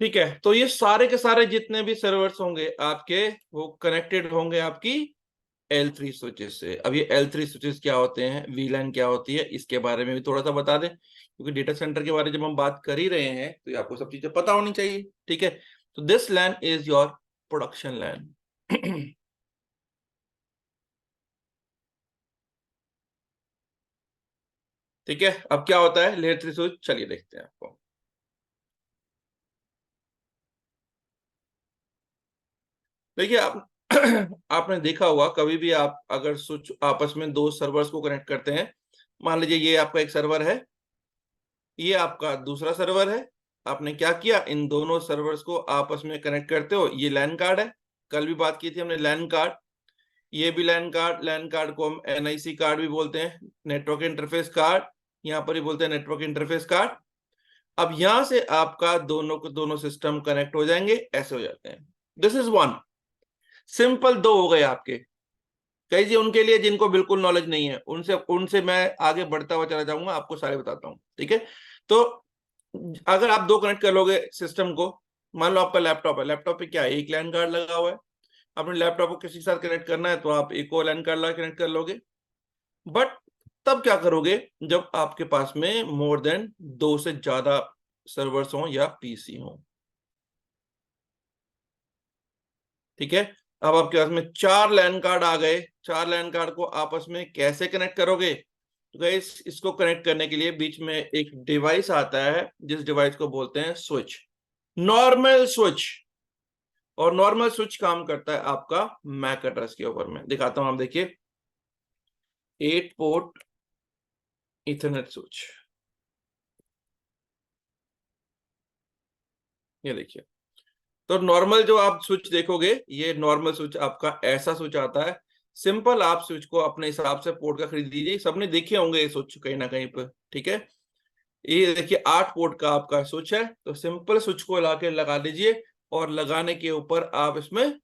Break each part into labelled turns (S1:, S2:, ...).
S1: ठीक है, तो ये सारे के सारे जितने भी सर्वर्स होंगे आपके, वो कनेक्टेड होंगे आपकी L3 स्विचेस से। अब ये L3 स्विचेस क्या होते हैं, वीलैन क्या होती है, इसके बारे में भी थोड़ा सा बता दें, क्योंकि डेटा सेंटर के बारे में जब हम बात कर ही रहे हैं तो ये आपको सब चीजें पता होनी चाहिए। ठीक है, तो this LAN is your production LAN. ठीक है, अब क्या होता है लेयर 3 स्विच, चलिए देखते हैं आपको। देखिए आप आपने देखा होगा कभी भी आप अगर स्विच आपस में दो सर्वर्स को कनेक्ट करते हैं, मान लीजिए ये आपका एक सर्वर है, ये आपका दूसरा सर्वर है, आपने क्या किया, इन दोनों सर्वर्स को आपस में कनेक्ट करते हो, ये लैन कार्ड है, कल भी बात की थी हमने लैन कार्ड, ये भी लैन कार्ड, लैन कार्ड को हम एनआईसी कार्ड भी बोलते हैं, नेटवर्क इंटरफेस कार्ड, यहाँ पर ही बोलते हैं नेटवर्क इंटरफेस कार्ड। अब यहां से आपका दोनों को दोनों सिस्टम कनेक्ट हो जाएंगे, ऐसे हो जाते हैं। दिस इज वन सिंपल, दो हो गए आपके। कई जी उनके लिए जिनको बिल्कुल नॉलेज नहीं है, उनसे उनसे मैं आगे बढ़ता हुआ चला जाऊंगा, आपको सारे बताता हूँ। ठीक है, तो अगर आप दो कनेक्ट कर लोगे सिस्टम को, मान लो आपका लैपटॉप है, लैपटॉप पे क्या है, एक लैन कार्ड लगा हुआ है, अपने लैपटॉप को किसी के साथ कनेक्ट करना है तो आप एक और लैन कार्ड लगा कनेक्ट कर लोगे। बट तब क्या करोगे जब आपके पास में मोर देन दो से ज्यादा सर्वर्स हो या पीसी हो। ठीक है, अब आपके पास में चार लैन कार्ड आ गए, चार लैन कार्ड को आपस में कैसे कनेक्ट करोगे, तो गाइस इसको कनेक्ट करने के लिए बीच में एक डिवाइस आता है, जिस डिवाइस को बोलते हैं स्विच, नॉर्मल स्विच। और नॉर्मल स्विच काम करता है आपका मैक एड्रेस के ऊपर में, दिखाता हूं, आप देखिए, 8 पोर्ट इथरनेट स्विच, ये देखिए। तो नॉर्मल जो आप स्विच देखोगे, ये नॉर्मल स्विच आपका ऐसा स्विच आता है, सिंपल। आप स्विच को अपने हिसाब से पोर्ट का खरीद लीजिए, सबने देखे होंगे ये स्विच कहीं ना कहीं पर। ठीक है, ये देखिए 8 पोर्ट का आपका स्विच है, तो सिंपल स्विच को लाके लगा लीजिए, और लगाने के ऊपर आप इसमें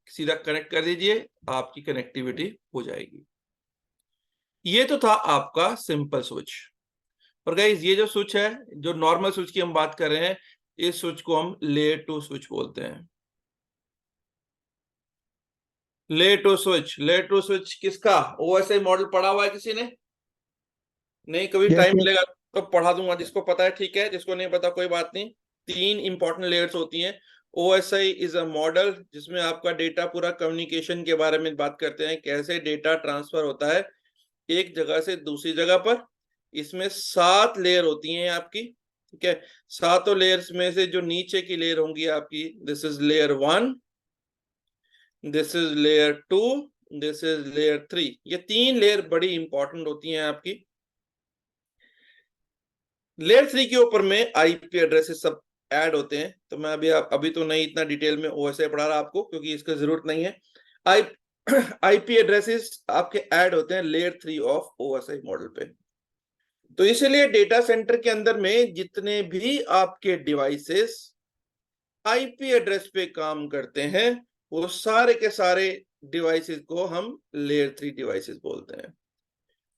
S1: सीधा कनेक्ट कर दीजिए, आपकी कनेक्टिविटी हो जाएगी। ये तो था आपका सिंपल स्विच। और गाइस ये जो स्विच है, जो नॉर्मल स्विच की हम बात कर रहे हैं, इस स्विच को हम लेयर 2 स्विच बोलते हैं। लेयर 2 स्विच, लेयर 2 स्विच किसका, ओएसआई मॉडल पढ़ा हुआ है किसी ने? नहीं, कभी
S2: यस
S1: टाइम
S2: यस।
S1: मिलेगा तो पढ़ा दूंगा, जिसको पता है ठीक है, जिसको नहीं पता कोई बात नहीं। तीन इंपॉर्टेंट लेयर्स होती हैं। ओएसआई इज अ मॉडल जिसमें आपका डेटा पूरा कम्युनिकेशन के बारे में बात करते हैं, कैसे डेटा ट्रांसफर होता है एक जगह से दूसरी जगह पर। इसमें 7 लेयर होती हैं आपकी। ठीक है, सातों लेयर्स में से जो नीचे की लेयर होंगी आपकी, this is layer 1, this is layer 2, this is layer 3। ये तीन लेयर बड़ी इंपॉर्टेंट होती हैं आपकी। लेयर 3 के ऊपर में आईपी एड्रेसेस सब ऐड होते हैं, तो मैं अभी तो नहीं इतना डिटेल में ओएसआई पढ़ा रहा आपको, क्योंकि इसका जरूरत नहीं है। आई आईपी एड्रेसेस आपके ऐड होते हैं लेयर 3 ऑफ ओएसआई मॉडल पे। तो इसलिए डेटा सेंटर के अंदर में जितने भी आपके डिवाइसेस आईपी एड्रेस पे काम करते हैं, वो सारे के सारे डिवाइसेस को हम लेयर 3 डिवाइसेस बोलते हैं।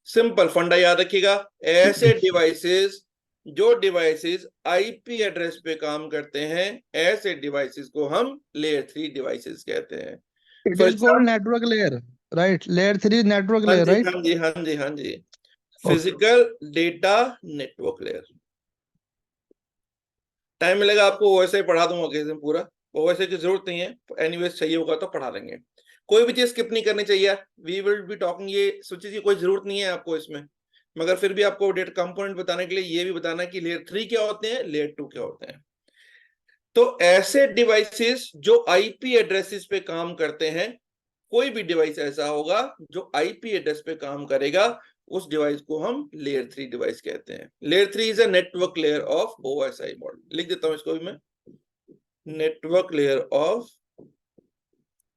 S1: सिंपल फंडा याद रखिएगा, ऐसे डिवाइसेस जो डिवाइसेस आईपी एड्रेस पे काम करते हैं, ऐसे डिवाइसेस को हम लेयर 3 डिवाइसेस कहते हैं।
S2: It
S1: for
S2: is called
S1: example,
S2: network layer, right? Layer 3 network
S1: हाँ
S2: लेयर,
S1: जी
S2: राइट?
S1: हाँ जी हाँ जी हाँ जी,
S2: okay.
S1: Physical data network layer. Time मिलेगा आपको वैसे ही पढ़ा दूंगा किसी दिन पूरा, वैसे की जरूरत नहीं है, एनीवेज चाहिए होगा तो पढ़ा लेंगे। कोई भी चीज स्किप नहीं करनी चाहिए, वी विल बी टॉकिंग, ये सोचिए की कोई जरूरत नहीं है आपको इसमें, मगर फिर भी आपको डेटा कंपोनेंट बताने के लिए ये भी बताना है कि लेयर 3 क्या होते हैं, लेयर 2 क्या होते हैं। तो ऐसे डिवाइसेस जो आईपी एड्रेसेस पे काम करते हैं, कोई भी डिवाइस ऐसा होगा जो आईपी एड्रेस पे काम करेगा, उस डिवाइस को हम लेयर 3 डिवाइस कहते हैं। Layer 3 is a network layer of OSI model, लिख देता हूं इसको भी मैं, नेटवर्क लेयर ऑफ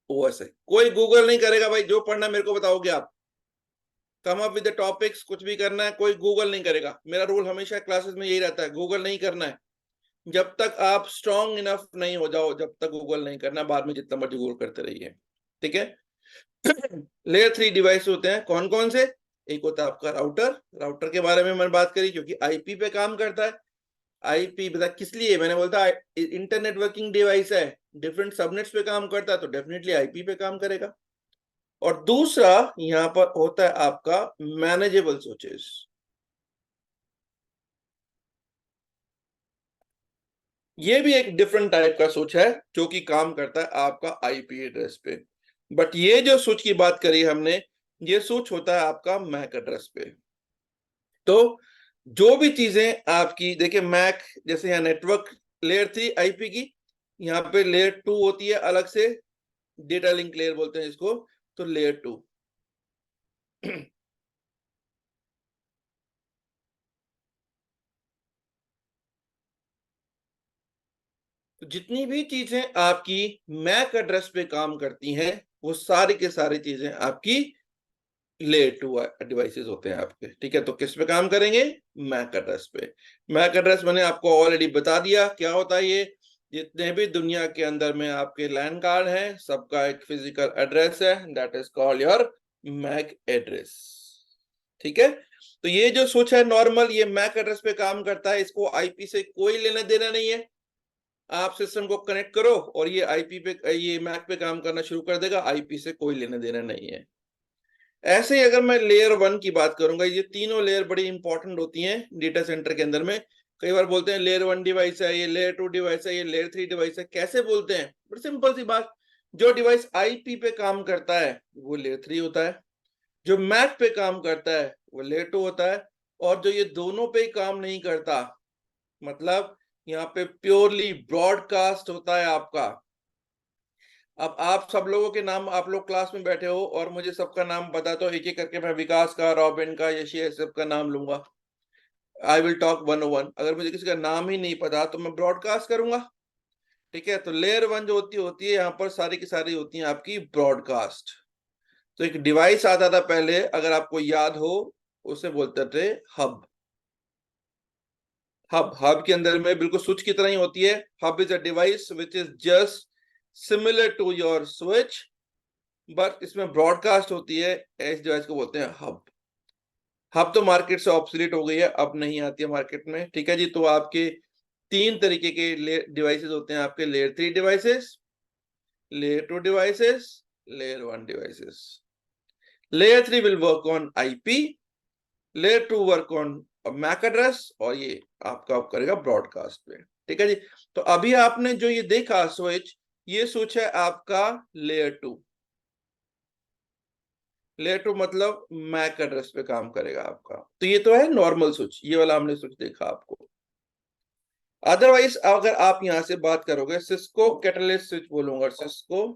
S1: ओएसआई। कोई गूगल नहीं करेगा भाई, जो पढ़ना मेरे को बताओगे आप, come up with the topics, कुछ भी करना है कोई गूगल नहीं करेगा। मेरा रूल हमेशा क्लासेस में यही रहता है, गूगल नहीं करना है। जब तक आप स्ट्रांग इनफ नहीं हो जाओ, जब तक गूगल नहीं करना, बाद में जितना मर्जी गूगल करते रहिए। ठीक है, लेयर 3 डिवाइस होते हैं कौन कौन से, एक होता है आपका राउटर, राउटर के बारे में मैंने बात करी क्योंकि आईपी पे काम करता है। आईपी बता किस लिए मैंने बोलता इंटरनेट वर्किंग डिवाइस है, डिफरेंट सबनेट्स पे काम करता है, तो डेफिनेटली आईपी पे काम करेगा। और दूसरा यहां पर होता है आपका मैनेजेबल स्विचेस। ये भी एक डिफरेंट टाइप का स्विच है जो कि काम करता है आपका आईपी एड्रेस पे। बट ये जो स्विच की बात करी हमने, ये स्विच होता है आपका मैक एड्रेस पे। तो जो भी चीजें आपकी देखिए मैक, जैसे यहाँ नेटवर्क लेयर 3 आईपी की, यहाँ पे लेयर 2 होती है अलग से, डेटा लिंक लेयर बोलते हैं इसको, तो लेयर 2। तो जितनी भी चीजें आपकी मैक एड्रेस पे काम करती हैं, वो सारी के सारी चीजें आपकी लेयर 2 डिवाइसेस होते हैं आपके। ठीक है, तो किस पे काम करेंगे? मैक एड्रेस पे। मैक एड्रेस मैंने आपको ऑलरेडी बता दिया क्या होता है ये। जितने भी दुनिया के अंदर में आपके लैन कार्ड हैं, सबका एक फिजिकल एड्रेस है, that is called your MAC address. ठीक है, तो ये जो स्विच है नॉर्मल, ये मैक एड्रेस पे काम करता है, इसको आईपी से कोई लेना देना नहीं है। आप सिस्टम को कनेक्ट करो और ये आईपी पे, ये मैक पे काम करना शुरू कर देगा, आईपी से कोई लेना देना नहीं है। ऐसे ही अगर मैं लेयर 1 की बात करूंगा, ये तीनों लेयर बड़ी इंपॉर्टेंट होती हैं डेटा सेंटर के अंदर में। कई बार बोलते हैं लेयर 1 डिवाइस है, ये लेयर 2 डिवाइस है, ये लेयर 3 डिवाइस है। कैसे बोलते हैं? बड़ी सिंपल सी बात, जो डिवाइस आईपी पे काम करता है वो लेयर 3 होता है, जो मैक पे काम करता है वो लेयर 2 होता है, और जो ये दोनों पे ही काम नहीं करता, मतलब यहाँ पे प्योरली ब्रॉडकास्ट होता है आपका। अब आप सब लोगों के नाम, आप लोग क्लास में बैठे हो और मुझे सबका नाम बता, तो एक एक करके मैं विकास का, रॉबिन का, यशी, सबका नाम लूंगा। I will talk 101। अगर मुझे किसी का नाम ही नहीं पता तो मैं ब्रॉडकास्ट करूंगा। ठीक है, तो लेयर 1 जो होती है यहाँ पर सारी की सारी होती है आपकी ब्रॉडकास्ट। तो एक डिवाइस आता था पहले, अगर आपको याद हो, उसे बोलते थे हब। हब के अंदर में बिल्कुल स्विच की तरह ही होती है। Hub is a device which is just similar to your switch, but इसमें ब्रॉडकास्ट होती है। इस डिवाइस को बोलते हैं हब। हब तो मार्केट से ऑब्सोलीट हो गई है, अब नहीं आती है मार्केट में। ठीक है जी, तो आपके तीन तरीके के डिवाइसेस होते हैं आपके, layer 3 devices, layer 2 devices, layer 1 devices. Layer 3 will work on IP, layer 2 work on MAC address, और ये आपका करेगा ब्रॉडकास्ट पे। ठीक है जी, तो अभी आपने जो ये देखा स्विच, ये स्विच है आपका लेयर 2। लेयर 2 मतलब मैक एड्रेस पे काम करेगा आपका। तो ये तो है नॉर्मल स्विच, ये वाला हमने स्विच देखा आपको। अदरवाइज अगर आप यहां से बात करोगे, सिस्को कैटलिस्ट स्विच बोलूंगा, सिस्को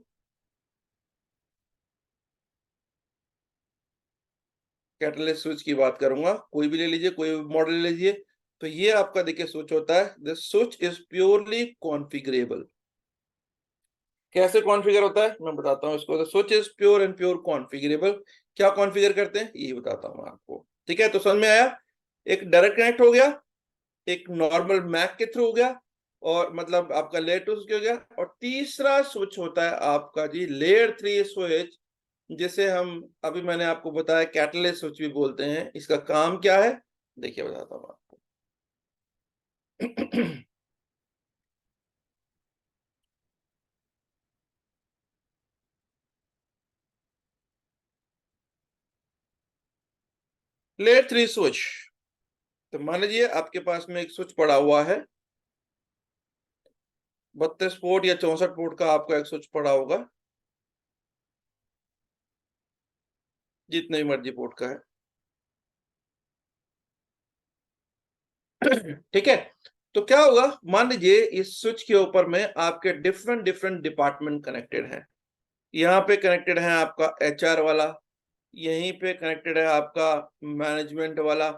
S1: कैटलिस्ट स्विच की बात करूंगा, कोई भी ले लीजिए, कोई भी मॉडल ले लीजिए। तो ये आपका देखिए स्विच होता है, this switch is purely configurable. कैसे कॉन्फ़िगर होता है मैं बताता हूं इसको। Switch is pure and pure configurable. क्या कॉन्फ़िगर करते हैं ये बताता हूं आपको। ठीक है, तो समझ में आया? एक डायरेक्ट कनेक्ट हो गया, एक नॉर्मल मैक के थ्रू हो गया, और मतलब आपका लेयर 2 हो गया, और तीसरा स्विच होता है आपका जी लेयर 3 स्विच, जिसे हम अभी मैंने आपको बताया कैटलिस्ट स्विच भी बोलते हैं। इसका काम क्या है देखिए, बताता हूं आपको। लेयर 3 स्विच, तो मान लीजिए आपके पास में एक स्विच पड़ा हुआ है, 32 पोर्ट या 64 पोर्ट का आपका एक स्विच पड़ा होगा, जितने मर्जी पोर्ट का है। ठीक है, तो क्या होगा, मान लीजिए इस स्विच के ऊपर में आपके डिफरेंट डिफरेंट डिपार्टमेंट कनेक्टेड हैं। यहाँ पे कनेक्टेड है आपका एचआर वाला, यहीं पे कनेक्टेड है आपका मैनेजमेंट वाला,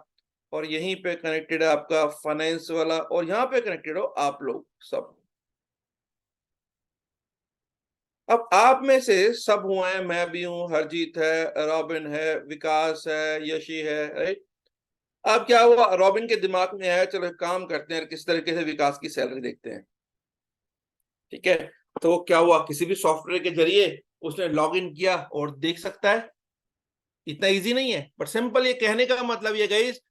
S1: और यहीं पे कनेक्टेड है आपका फाइनेंस वाला, और यहाँ पे कनेक्टेड हो आप लोग सब। अब आप में से सब हुए हैं, मैं भी हूं, हरजीत है, रॉबिन है, विकास है, यशी है, राइट। अब क्या हुआ, रॉबिन के दिमाग में आया चलो एक काम करते हैं, किस तरीके से विकास की सैलरी देखते हैं। ठीक है, तो क्या हुआ, किसी भी सॉफ्टवेयर के जरिए उसने लॉग इन किया और देख सकता है। इतना इजी नहीं है, बट सिंपल ये कहने का मतलब ये गाइस,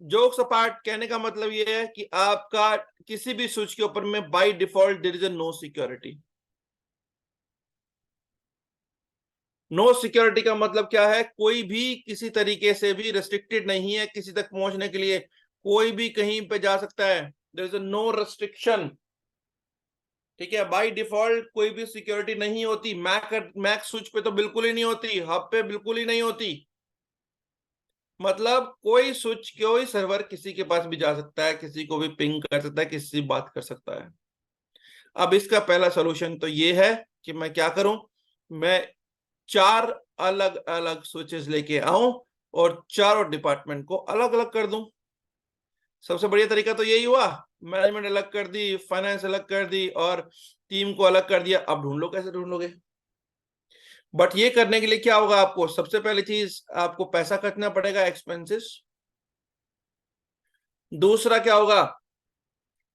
S1: जोक्स अपार्ट, कहने का मतलब ये है कि आपका किसी भी स्विच के ऊपर में by default there is no security. No security का मतलब क्या है? कोई भी किसी तरीके से भी रेस्ट्रिक्टेड नहीं है किसी तक पहुंचने के लिए, कोई भी कहीं पे जा सकता है। There is no restriction. ठीक है, बाय डिफॉल्ट कोई भी सिक्योरिटी नहीं होती। मैक स्विच पे तो बिल्कुल ही नहीं होती, हब पे बिल्कुल ही नहीं होती। मतलब कोई स्विच, कोई सर्वर किसी के पास भी जा सकता है, किसी को भी पिंग कर सकता है, किसी से बात कर सकता है। अब इसका पहला सोल्यूशन तो ये है कि मैं क्या करूं, मैं 4 अलग अलग स्विचेस लेके आऊं और चारों डिपार्टमेंट को अलग अलग कर दूं। सबसे बढ़िया तरीका तो यही हुआ, मैनेजमेंट अलग कर दी, फाइनेंस अलग कर दी और टीम को अलग कर दिया। अब ढूंढ लो, कैसे ढूंढोगे? बट ये करने के लिए क्या होगा, आपको सबसे पहली चीज आपको पैसा खर्चना पड़ेगा, एक्सपेंसेस। दूसरा क्या होगा,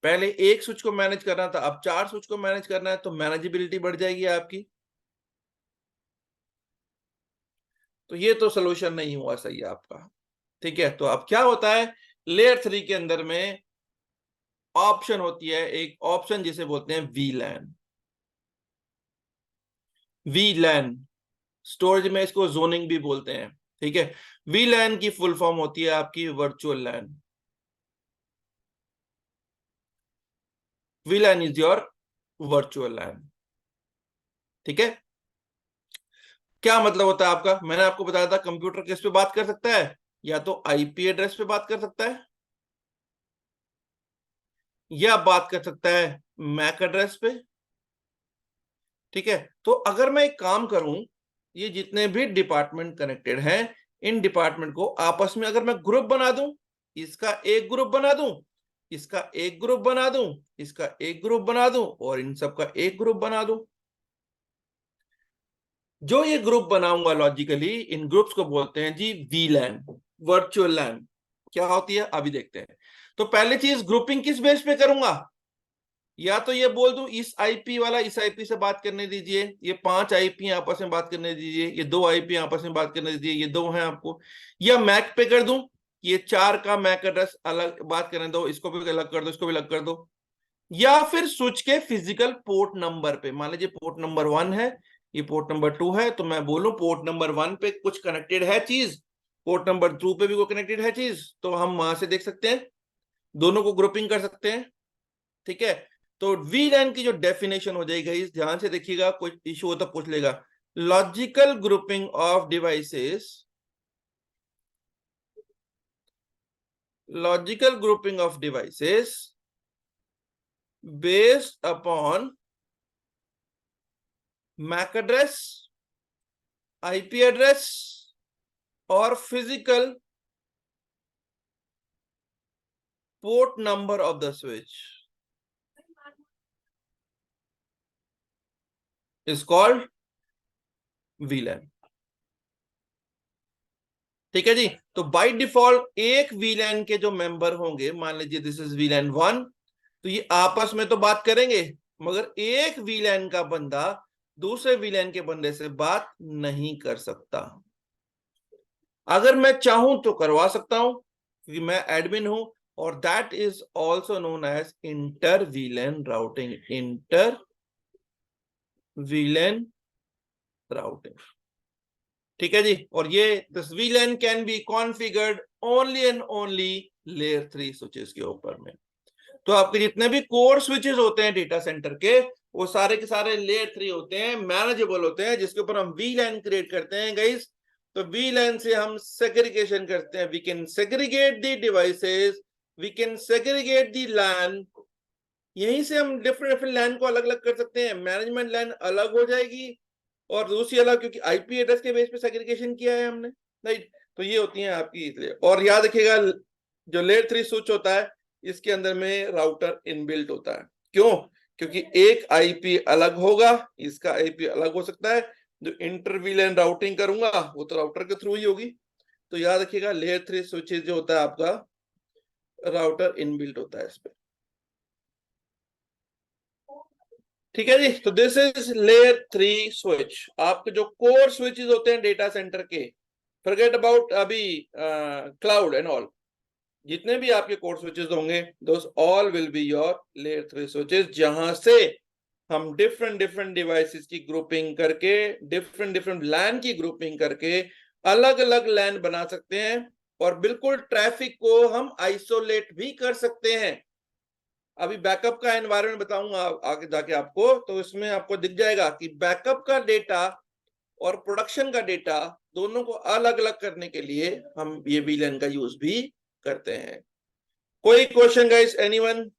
S1: पहले एक स्विच को मैनेज करना था, अब 4 स्विच को मैनेज करना है, तो मैनेजेबिलिटी बढ़ जाएगी आपकी। तो ये तो सोल्यूशन नहीं हुआ सही आपका। ठीक है, तो अब क्या होता है, लेयर 3 के अंदर में ऑप्शन होती है, एक ऑप्शन जिसे बोलते हैं वीलैन। वीलैन स्टोरेज में इसको जोनिंग भी बोलते हैं। ठीक है, वीलैन की फुल फॉर्म होती है आपकी virtual LAN. VLAN is your virtual LAN. ठीक है, क्या मतलब होता है आपका? मैंने आपको बताया था कंप्यूटर किस पे बात कर सकता है, या तो आईपी एड्रेस पे बात कर सकता है, या बात कर सकता है मैक एड्रेस पे। ठीक है, तो अगर मैं एक काम करूं, ये जितने भी डिपार्टमेंट कनेक्टेड हैं, इन डिपार्टमेंट को आपस में अगर मैं ग्रुप बना दूं, इसका एक ग्रुप बना दूं, इसका एक ग्रुप बना दूं, इसका एक ग्रुप बना दूं और इन सब का एक ग्रुप बना दूं, जो ये ग्रुप बनाऊंगा लॉजिकली, इन ग्रुप्स को बोलते हैं जी वीलैन, वर्चुअल लैन। क्या होती है अभी देखते हैं। तो पहली चीज, ग्रुपिंग किस बेस पे करूंगा? या तो ये बोल दूं इस आईपी वाला इस आईपी से बात करने दीजिए, ये 5 आईपी आपस में बात करने दीजिए, ये 2 आईपी आपस में बात करने दीजिए, ये 2 हैं आपको। या मैक पे कर दूं, ये 4 का मैक एड्रेस अलग बात करने दो, इसको भी अलग कर दो, इसको भी अलग कर दो। या फिर स्विच के फिजिकल पोर्ट नंबर पे, मान लीजिए पोर्ट नंबर 1 है, ये पोर्ट नंबर 2 है, तो मैं बोलूं पोर्ट नंबर 1 पे कुछ कनेक्टेड है चीज, पोर्ट नंबर 2 पे भी कोई कनेक्टेड है चीज, तो हम वहां से देख सकते हैं, दोनों को ग्रुपिंग कर सकते हैं। ठीक है, तो वीलैन की जो डेफिनेशन हो जाएगी, इस ध्यान से देखिएगा, कोई इशू हो तो पूछ लेगा। Logical grouping of devices, logical grouping of devices based upon MAC address, IP address और physical port number of the switch is called VLAN. ठीक है जी, तो बाय डिफॉल्ट एक वीलैन के जो मेंबर होंगे, मान लीजिए दिस इज वीलैन 1, तो ये आपस में तो बात करेंगे, मगर एक वीलैन का बंदा दूसरे वीलैन के बंदे से बात नहीं कर सकता। अगर मैं चाहूं तो करवा सकता हूं, क्योंकि मैं एडमिन हूं, और that is also known as inter VLAN routing. Inter VLAN routing. ठीक है जी, और ये this VLAN can be configured only and only layer 3 switches के ऊपर में। तो आपके जितने भी कोर स्विचेस होते हैं डेटा सेंटर के, वो सारे के सारे लेयर 3 होते हैं, मैनेजेबल होते हैं, जिसके ऊपर हम वीलैन क्रिएट करते हैं गाइस। तो वीलैन से हम सेग्रीगेशन करते हैं, we can segregate the devices, we can segregate the LAN. यहीं से हम डिफरेंट डिफरेंट लैन को अलग अलग कर सकते हैं। मैनेजमेंट लैन अलग हो जाएगी और दूसरी अलग, क्योंकि आईपी एड्रेस के बेस पे सेग्रीगेशन किया है हमने, राइट। तो ये होती हैं आपकी, इसलिए। और याद रखिएगा, जो लेयर 3 स्विच होता है, इसके अंदर में राउटर इनबिल्ट होता है। क्यों? क्योंकि एक आईपी अलग होगा, इसका आईपी अलग हो सकता है। जो इंटर वीलैन राउटिंग करूंगा वो तो राउटर के थ्रू ही होगी। तो याद रखिएगा, लेयर 3 स्विचेस जो होता है आपका, राउटर इनबिल्ट होता है इस पे। ठीक है जी, तो दिस इज लेयर 3 स्विच। आपके जो कोर स्विचेस होते हैं डेटा सेंटर के, फॉरगेट अबाउट अभी क्लाउड एंड ऑल, जितने भी आपके कोर स्विचेस होंगे दोस all will be your layer 3 switches, जहां से हम डिफरेंट डिफरेंट डिवाइसेस की ग्रुपिंग करके, डिफरेंट डिफरेंट लैन की ग्रुपिंग करके अलग अलग लैन बना सकते हैं, और बिल्कुल ट्रैफिक को हम आइसोलेट भी कर सकते हैं। अभी बैकअप का एनवायरनमेंट बताऊंगा आगे जाके आपको, तो इसमें आपको दिख जाएगा कि बैकअप का डेटा और प्रोडक्शन का डेटा दोनों को अलग अलग करने के लिए हम ये वीलैन का यूज भी करते हैं। कोई क्वेश्चन गाइस, एनीवन?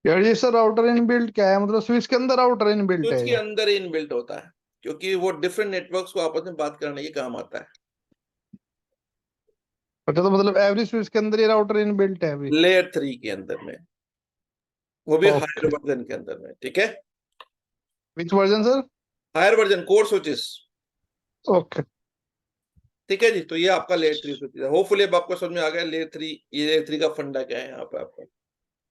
S2: यार ये सर राउटर इनबिल्ट क्या है, मतलब स्विच के अंदर राउटर इनबिल्ट
S1: स्विच
S2: है
S1: के
S2: ये?
S1: अंदर ही इनबिल्ट होता है, क्योंकि वो डिफरेंट नेटवर्क्स को आपस में बात करने के काम आता है।
S2: अच्छा, तो मतलब एवरी स्विच के अंदर ये राउटर इनबिल्ट है अभी?
S1: लेयर 3 के अंदर में, वो भी हायर
S2: ओके।
S1: वर्जन के अंदर में, ठीक है।
S2: Which version sir?
S1: Higher version core switches,
S2: okay.
S1: ठीक है जी। तो ये आपका लेयर 3 स्विचेस है। होपफुली अब आपको समझ में आ गया लेयर 3, ये लेयर 3 का फंडा क्या है यहाँ पे आपका,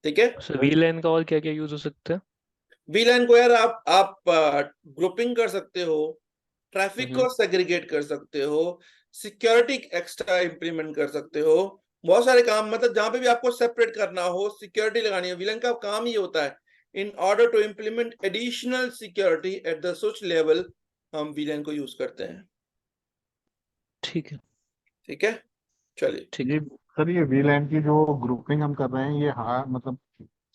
S1: ठीक है।
S3: सर वीलैन का और क्या क्या यूज हो सकता है?
S1: वीलैन को यार आप ग्रुपिंग कर सकते हो, ट्रैफिक को सेग्रीगेट कर सकते हो, सिक्योरिटी एक्स्ट्रा इंप्लीमेंट कर सकते हो, बहुत सारे काम, मतलब जहां पे भी आपको सेपरेट करना हो, सिक्योरिटी लगानी है, विलन का काम ही होता है। In order to implement additional security at the switch level, हम विलन को यूज करते हैं,
S3: ठीक है।
S1: ठीक है। चलिए,
S3: ठीक
S4: ये सर ये वीलैन की जो ग्रुपिंग हम कर रहे हैं ये मतलब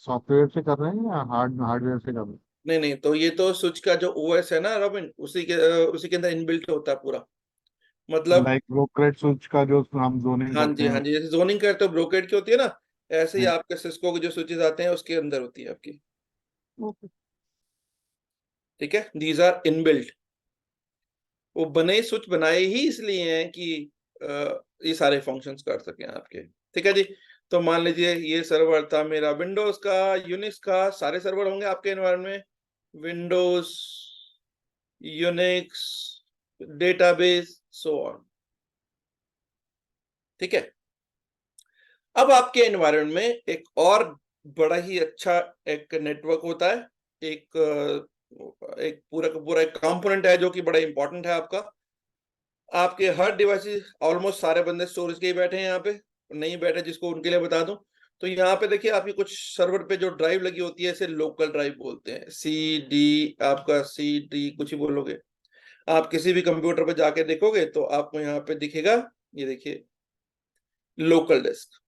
S4: सॉफ्टवेयर से कर रहे हैं या हार्डवेयर से कर रहे हैं?
S1: नहीं नहीं, तो ये तो स्विच का जो ओएस है ना रॉबिन, उसी के अंदर इनबिल्ट होता है पूरा, मतलब।
S4: लाइक ब्रोकरेज स्विच का जो हम जोनिंग
S1: हाँ
S4: करते
S1: जी, हाँ
S4: हैं।
S1: जी, जैसे जोनिंग करते हो ब्रोकेड की होती है ना, ऐसे ही
S4: हम्म,
S1: आपके सिस्को के जो स्विचेस आते हैं उसके अंदर होती है आपकी,
S4: ओके।
S1: ठीक है। दीज आर इनबिल्ट, वो बने स्विच बनाए ही इसलिए हैं कि ये सारे फंक्शंस कर सकें आपके, ठीक है जी। तो मान लीजिए ये सर्वर था मेरा विंडोज का, यूनिक्स का, सारे सर्वर होंगे आपके एनवायरनमेंट में, Windows, Unix, database, so on, ठीक है। अब आपके एनवायरनमेंट में एक और बड़ा ही अच्छा एक नेटवर्क होता है, एक पूरा का पूरा एक कंपोनेंट है जो कि बड़ा इंपॉर्टेंट है आपका। आपके हर डिवाइसेस, ऑलमोस्ट सारे बंदे स्टोरेज के ही बैठे हैं यहाँ पे, नहीं बैठे जिसको उनके लिए बता दूं, तो यहाँ पे देखिए आपकी कुछ सर्वर पे जो ड्राइव लगी होती है इसे लोकल ड्राइव बोलते हैं, सी डी, आपका सी डी कुछ ही बोलोगे। आप किसी भी कंप्यूटर पे जाके देखोगे तो आपको यहाँ पे दिखेगा, ये देखिए लोकल डिस्क,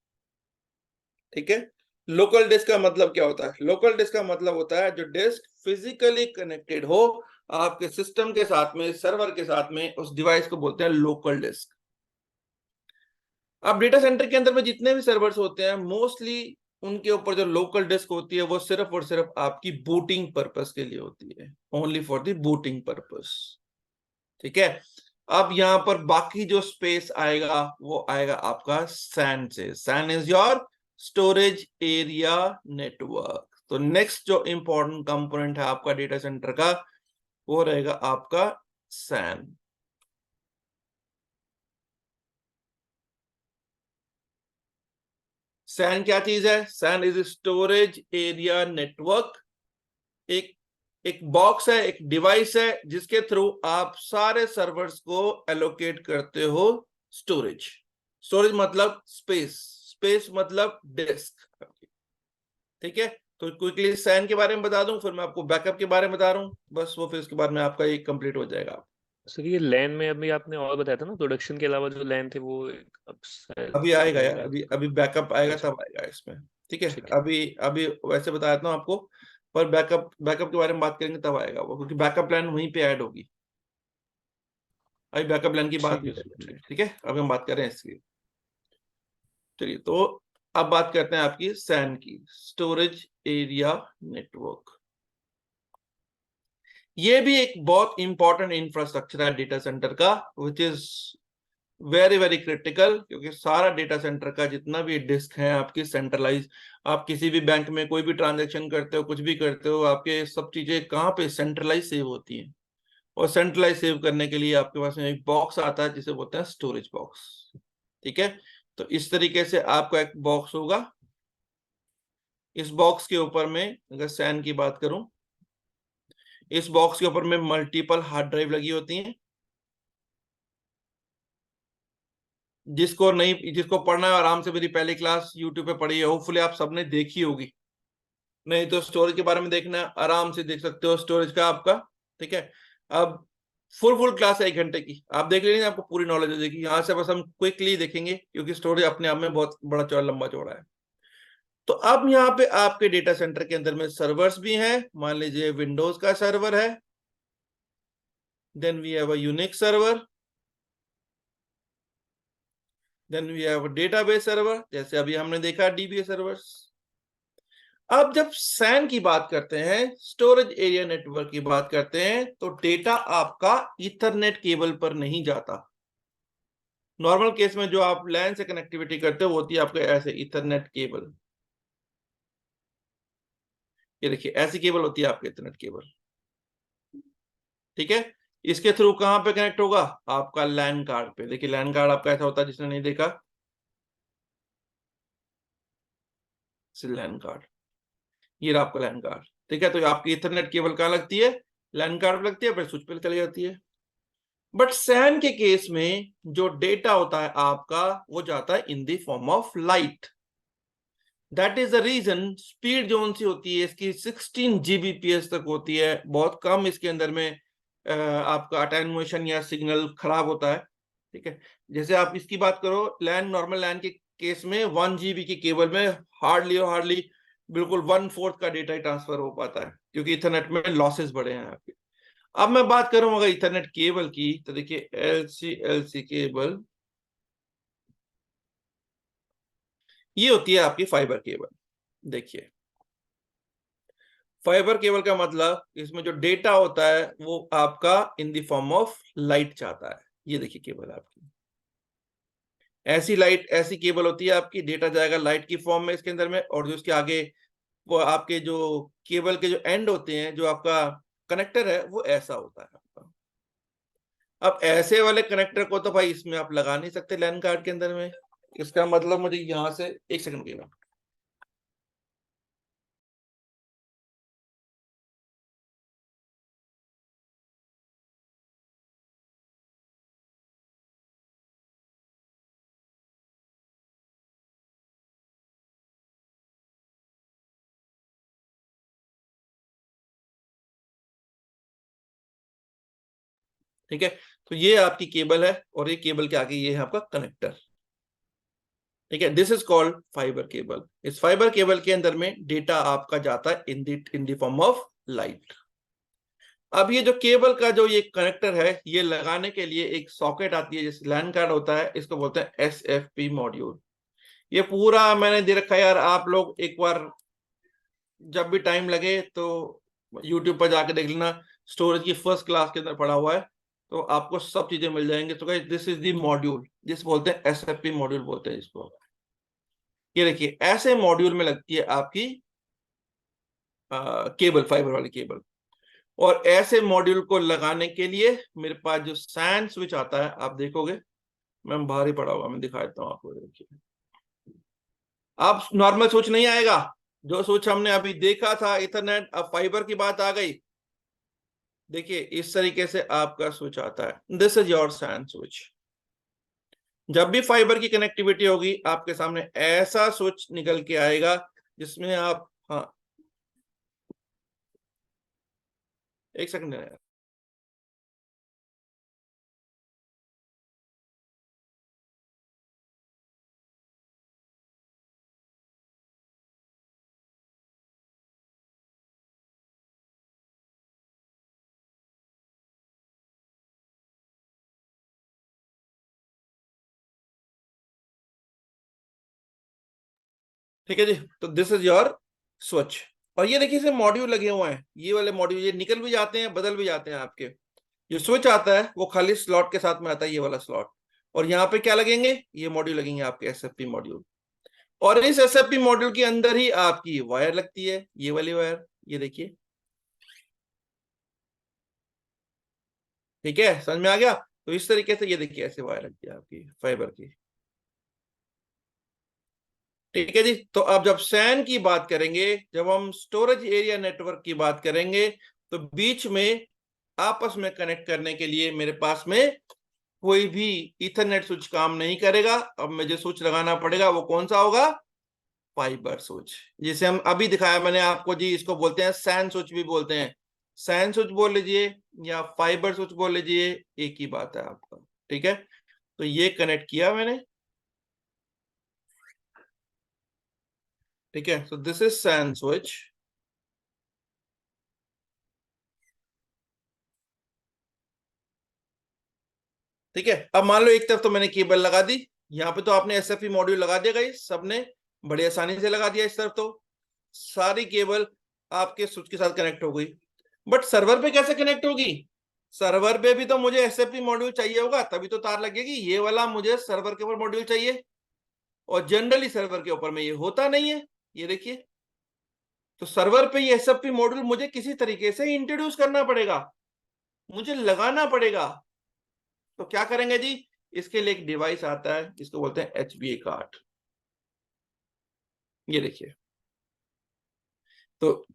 S1: ठीक है। लोकल डिस्क का मतलब क्या होता है? लोकल डिस्क का मतलब होता है जो डिस्क फिजिकली कनेक्टेड हो आपके सिस्टम के साथ में, सर्वर के साथ में, उस डिवाइस को बोलते हैं लोकल डिस्क। अब डेटा सेंटर के अंदर में जितने भी सर्वर्स होते हैं मोस्टली उनके ऊपर जो लोकल डिस्क होती है वो सिर्फ और सिर्फ आपकी बूटिंग पर्पस के लिए होती है, only for the booting purpose, ठीक है। अब यहां पर बाकी जो स्पेस आएगा वो आएगा आपका सैन से। SAN is your storage area network. तो नेक्स्ट जो इंपॉर्टेंट कंपोनेंट है आपका डेटा सेंटर का वो रहेगा आपका सैन। सैन क्या चीज है? SAN is storage area network. एक एक बॉक्स है, एक डिवाइस है जिसके थ्रू आप सारे सर्वर्स को एलोकेट करते हो स्टोरेज। स्टोरेज मतलब स्पेस, स्पेस मतलब डिस्क, ठीक है। तो क्विकली सैन के बारे में बता दूं, फिर मैं आपको बैकअप के बारे में बता रहा हूं, बस वो फिर उसके बाद में आपका ये कंप्लीट हो जाएगा।
S3: सर ये लैन में अभी आपने और बताया था ना, प्रोडक्शन के अलावा जो लैन थे वो अब
S1: अभी
S3: समझ
S1: आएगा
S3: नहीं
S1: यार,
S3: रहा
S1: अभी
S3: था।
S1: अभी बैकअप आएगा
S3: अच्छा,
S1: तब आएगा इसमें, ठीक है।
S3: ठीक है।
S1: अभी अभी वैसे बता देता हूँ आपको, पर बैकअप बैकअप के बारे में बात करेंगे तब आएगा वो, क्योंकि बैकअप प्लान वहीं पे ऐड होगी। अभी बैकअप प्लान की बात
S3: ठीक
S1: नहीं
S3: है सर,
S1: करेंगे,
S3: ठीक।
S1: ठीक है। अभी हम बात कर रहे हैं इसकी। चलिए, तो अब बात करते हैं आपकी सैन की, स्टोरेज एरिया नेटवर्क। ये भी एक बहुत इंपॉर्टेंट इंफ्रास्ट्रक्चर है डेटा सेंटर का, विच इज वेरी वेरी क्रिटिकल, क्योंकि सारा डेटा सेंटर का जितना भी डिस्क है आपकी सेंट्रलाइज, आप किसी भी बैंक में कोई भी ट्रांजैक्शन करते हो, कुछ भी करते हो, आपके सब चीजें कहाँ पे सेंट्रलाइज सेव होती हैं। और सेंट्रलाइज सेव करने के लिए आपके पास में एक बॉक्स आता है जिसे बोलते हैं स्टोरेज बॉक्स, ठीक है। तो इस तरीके से आपका एक बॉक्स होगा। इस बॉक्स के ऊपर में अगर सैन की बात करूं, इस बॉक्स के ऊपर में मल्टीपल हार्ड ड्राइव लगी होती हैं, जिसको पढ़ना है आराम से मेरी पहली क्लास यूट्यूब पे पढ़ी है, होपफुली आप सबने देखी होगी। नहीं तो स्टोरेज के बारे में देखना है, आराम से देख सकते हो स्टोरेज का आपका। ठीक है, अब फुल क्लास है 1 घंटे की, आप देख लेंगे आपको पूरी नॉलेज हो जाएगी। यहाँ से बस हम क्विकली देखेंगे क्योंकि स्टोरेज अपने आप में बहुत बड़ा चौड़ा लंबा चौड़ा है। तो अब यहाँ पे आपके डेटा सेंटर के अंदर में सर्वर्स भी हैं। मान लीजिए विंडोज का सर्वर है, then we have a Unix server, then we have a database server, जैसे अभी हमने देखा डीबीए सर्वर्स। अब जब सैन की बात करते हैं, स्टोरेज एरिया नेटवर्क की बात करते हैं, तो डेटा आपका ईथरनेट केबल पर नहीं जाता। नॉर्मल केस में जो आप लैन से कनेक्टिविटी करते हो वो होती है आपके ऐसे ईथरनेट केबल। ये देखिए ऐसी केबल होती है आपके ईथरनेट केबल। ठीक है, इसके थ्रू कहां पे कनेक्ट होगा? आपका लैन कार्ड पे। देखिए लैन कार्ड आपका ऐसा होता है, जिसने नहीं देखा, लैन कार्ड, ये रहा आपका लैन कार्ड। ठीक है, तो आपकी ईथरनेट केबल कहां लगती है? लैन कार्ड पे लगती है, फिर स्विच पे चली जाती है। बट सैन के केस में जो डेटा होता है आपका, वो जाता है in the form of light. That is the reason speed जो सी होती है इसकी 16 Gbps तक होती है। बहुत कम इसके अंदर में आपका अटेन्युएशन या सिग्नल खराब होता है। ठीक है, जैसे आप इसकी बात करो, लैन, नॉर्मल लैन के केस में 1 GB की केबल में हार्डली बिल्कुल 1/4 का डेटा ही ट्रांसफर हो पाता है, क्योंकि इथरनेट में लॉसेस बड़े हैं आपके। अब मैं बात करूं अगर इथरनेट केबल की, तो देखिए LC केबल, ये होती है आपकी फाइबर केबल। देखिए फाइबर केबल का मतलब, इसमें जो डेटा होता है वो आपका इन द फॉर्म ऑफ लाइट जाता है। ये देखिए केबल आपकी ऐसी लाइट, ऐसी केबल होती है आपकी, डेटा जाएगा लाइट की फॉर्म में इसके अंदर में, और जो इसके आगे वो आपके जो केबल के जो एंड होते हैं, जो आपका कनेक्टर है, वो ऐसा होता है आपका। अब ऐसे वाले कनेक्टर को तो भाई इसमें आप लगा नहीं सकते लैन कार्ड के अंदर में। इसका मतलब मुझे यहां से, एक सेकंड के, ठीक है, तो ये आपकी केबल है, और ये केबल के आगे ये है आपका कनेक्टर। ठीक है, this is called fibre cable. इस फाइबर केबल के अंदर में डेटा आपका जाता है in the form of light. अब ये जो केबल का जो ये कनेक्टर है, ये लगाने के लिए एक सॉकेट आती है, जैसे लैन कार्ड होता है, इसको बोलते हैं SFP मॉड्यूल। ये पूरा मैंने दे रखा है यार, आप लोग एक बार जब भी टाइम लगे तो यूट्यूब पर जाके देख लेना, स्टोरेज की फर्स्ट क्लास के अंदर पढ़ा हुआ है, तो आपको सब चीजें मिल जाएंगे। तो दिस इज द मॉड्यूल, जिस बोलते हैं SFP मॉड्यूल बोलते हैं इसको। ये देखिए ऐसे मॉड्यूल में लगती है आपकी केबल, फाइबर वाली केबल। और ऐसे मॉड्यूल को लगाने के लिए मेरे पास जो सैन स्विच आता है, आप देखोगे, मैं बाहर ही पड़ा हुआ, मैं दिखा देता हूँ आपको। देखिए आप नॉर्मल स्विच नहीं आएगा, जो स्विच हमने अभी देखा था इथरनेट, अब फाइबर की बात आ गई। देखिए इस तरीके से आपका स्विच आता है, this is your SAN switch. जब भी फाइबर की कनेक्टिविटी होगी, आपके सामने ऐसा स्विच निकल के आएगा, जिसमें आप, हाँ एक सेकंड है, ठीक है जी। तो दिस इज योर स्विच, और ये देखिए इसे मॉड्यूल लगे हुए हैं, ये वाले मॉड्यूल, ये निकल भी जाते हैं, बदल भी जाते हैं आपके। जो स्विच आता है वो खाली स्लॉट के साथ में आता है, ये वाला स्लॉट, और यहाँ पे क्या लगेंगे? ये मॉड्यूल लगेंगे आपके SFP मॉड्यूल। और इस SFP मॉड्यूल के अंदर ही आपकी वायर लगती है, ये वाली वायर, ये देखिए। ठीक है, समझ में आ गया? तो इस तरीके से ये देखिए ऐसे वायर लगती है आपकी फाइबर की। ठीक है जी। तो अब जब सैन की बात करेंगे, जब हम स्टोरेज एरिया नेटवर्क की बात करेंगे, तो बीच में आपस में कनेक्ट करने के लिए मेरे पास में कोई भी ईथरनेट स्विच काम नहीं करेगा। अब मुझे स्विच लगाना पड़ेगा, वो कौन सा होगा? Fibre switch. जिसे हम अभी दिखाया मैंने आपको जी, इसको बोलते हैं सैन स्विच भी बोलते हैं। सैन स्विच बोल लीजिए या फाइबर स्विच बोल लीजिए, एक ही बात है आपका। ठीक है, तो ये कनेक्ट किया मैंने। ठीक है, so this is SAN switch. ठीक है, अब मान लो एक तरफ तो मैंने केबल लगा दी, यहाँ पे तो आपने एसएफई मॉड्यूल लगा दिया गाइस, सबने बड़ी आसानी से लगा दिया। इस तरफ तो सारी केबल आपके स्विच के साथ कनेक्ट हो गई। बट सर्वर पे कैसे कनेक्ट होगी? सर्वर पे भी तो मुझे एसएफई मॉड्यूल चाहिए होगा, तभी तो तार लगेगी। ये वाला मुझे सर्वर के ऊपर मॉड्यूल चाहिए, और जनरली सर्वर के ऊपर में ये होता नहीं है। ये देखिए, तो सर्वर पे ये एसएफई मॉड्यूल मुझे किसी तरीके से इंट्रोड्यूस करना पड़ेगा, मुझे लगाना पड़ेगा। तो क्या करेंगे जी? इसके लिए एक डिवाइस आता है, इसको बोलते हैं एचबीए कार्ड। ये देखिए, तो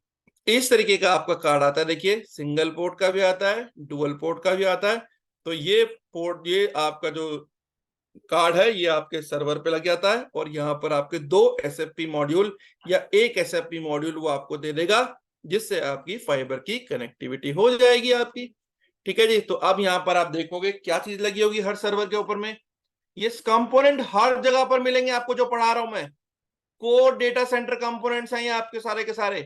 S1: इस तरीके का आपका कार्ड आता है। देखिए, सिंगल पोर्ट का भी आता है, डुअल पोर्ट का भी आता है। तो ये पोर्ट, ये आपका जो कार्ड है, ये आपके सर्वर पे लग जाता है, और यहाँ पर आपके 2 एसएफपी मॉड्यूल या एक एसएफपी मॉड्यूल वो आपको दे देगा, जिससे आपकी फाइबर की कनेक्टिविटी हो जाएगी आपकी। ठीक है जी, तो अब यहाँ पर आप देखोगे क्या चीज लगी होगी हर सर्वर के ऊपर में। ये कंपोनेंट हर जगह पर मिलेंगे आपको, जो पढ़ा रहा हूं मैं। कोर डेटा सेंटर कंपोनेंट्स हैं ये आपके सारे के सारे।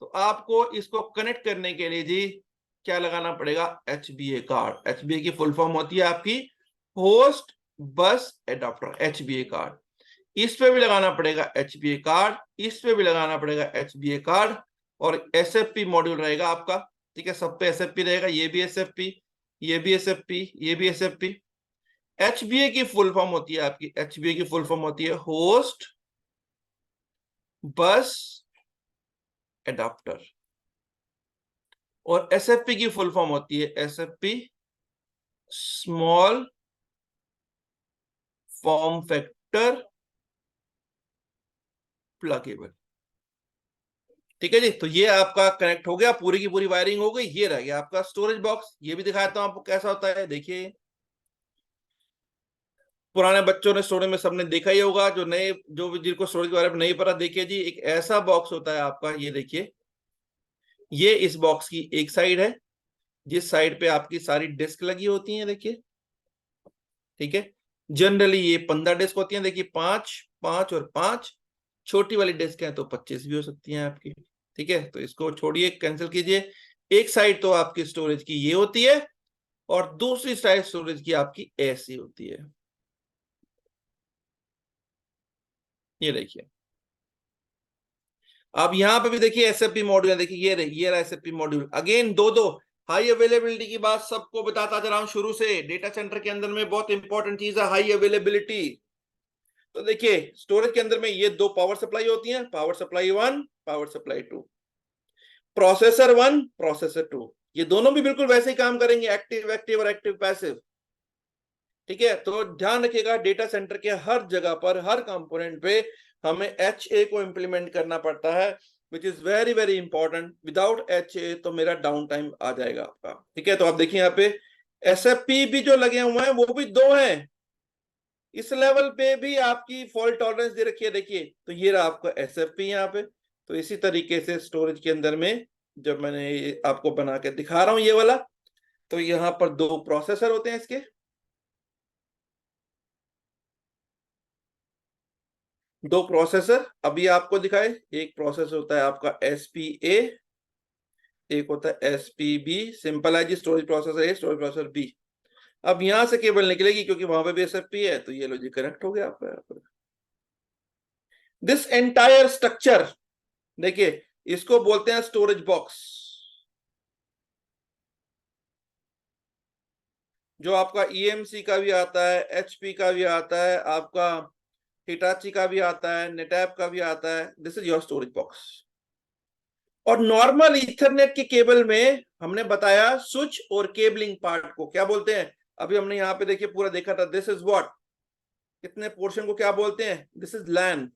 S1: तो आपको इसको कनेक्ट करने के लिए जी क्या लगाना पड़ेगा? HbA card. एचबीए की फुल फॉर्म होती है आपकी होस्ट बस एडाप्टर, एचबीए कार्ड। इस पे भी लगाना पड़ेगा एचबीए कार्ड, इस पे भी लगाना पड़ेगा एचबीए कार्ड, और एसएफपी मॉड्यूल रहेगा आपका। ठीक है, सब पे एसएफपी रहेगा, ये भी एसएफपी, ये भी एसएफपी, ये भी एसएफपी। एचबीए की फुल फॉर्म होती है आपकी, एचबीए की फुल फॉर्म होती है होस्ट बस एडाप्टर, और एसएफपी की फुल फॉर्म होती है SFP small form factor pluggable. ठीक है जी, तो ये आपका कनेक्ट हो गया, पूरी की पूरी वायरिंग हो गई। ये रह गया आपका स्टोरेज बॉक्स। ये भी दिखाता हूं आपको कैसा होता है। देखिए, पुराने बच्चों ने स्टोरेज में सबने देखा ही होगा, जो नए, जो जिनको स्टोरेज के बारे में नहीं पता, देखिए जी, एक ऐसा बॉक्स होता है आपका। ये देखिए, ये इस बॉक्स की एक साइड है, जिस साइड पे आपकी सारी डिस्क लगी होती हैं। देखिए, ठीक है, जनरली ये 15 डिस्क होती हैं। देखिए, 5 5 और 5, छोटी वाली डिस्क है तो 25 भी हो सकती हैं आपकी। ठीक है, तो इसको छोड़िए, कैंसिल कीजिए। एक साइड तो आपकी स्टोरेज की ये होती है, और दूसरी साइड स्टोरेज की आपकी ऐसी होती है। ये देखिए, अब यहां पे भी देखिए एसएफपी मॉड्यूल है। देखिए, ये रहा एसएफपी मॉड्यूल। अगेन दो हाई अवेलेबिलिटी की बात सबको बताता जा रहा हूं शुरू से। डेटा सेंटर के अंदर में बहुत इंपॉर्टेंट चीज है हाई अवेलेबिलिटी। तो देखिए, स्टोरेज के अंदर में ये 2 पावर सप्लाई होती हैं, power supply 1, power supply 2, processor 1, processor 2। ये दोनों भी बिल्कुल वैसे ही काम करेंगे, एक्टिव एक्टिव और एक्टिव पैसिव। ठीक है, तो ध्यान रखिएगा, डेटा सेंटर के हर जगह पर, हर कंपोनेंट पे हमें एचए को इंप्लीमेंट करना पड़ता है, which is very very important. Without HA तो मेरा डाउन टाइम आ जाएगा आपका। ठीक है, तो आप देखिए यहाँ पे एसएफपी भी जो लगे हुए हैं, वो भी 2 हैं। इस लेवल पे भी आपकी फॉल्ट टॉलरेंस दे रखी है। देखिए, तो ये रहा आपका एसएफपी यहाँ पे। तो इसी तरीके से स्टोरेज के अंदर में, जब मैंने आपको बना के दिखा रहा हूं ये वाला, तो यहाँ पर 2 प्रोसेसर होते हैं इसके, 2 प्रोसेसर अभी आपको दिखाए। एक प्रोसेसर होता है आपका एसपीए, एक होता है एसपीबी। सिंपल है जी, स्टोरेज प्रोसेसर ए, स्टोरेज प्रोसेसर बी। अब यहां से केबल निकलेगी, क्योंकि वहां पे भी एसएफपी है, तो ये लो जी, कनेक्ट हो गया आपका यहाँ पर। दिस एंटायर स्ट्रक्चर, देखिए, इसको बोलते हैं स्टोरेज बॉक्स। जो आपका ईएमसी का भी आता है, एचपी का भी आता है, आपका हिटाची का भी आता है, नेटैप का भी आता है। This is your storage box. और नॉर्मल ईथरनेट के केबल में हमने बताया स्विच और केबलिंग पार्ट को क्या बोलते हैं। अभी हमने यहाँ पे देखिए पूरा देखा था। दिस इज व्हाट, कितने पोर्शन को क्या बोलते हैं? This is LAN.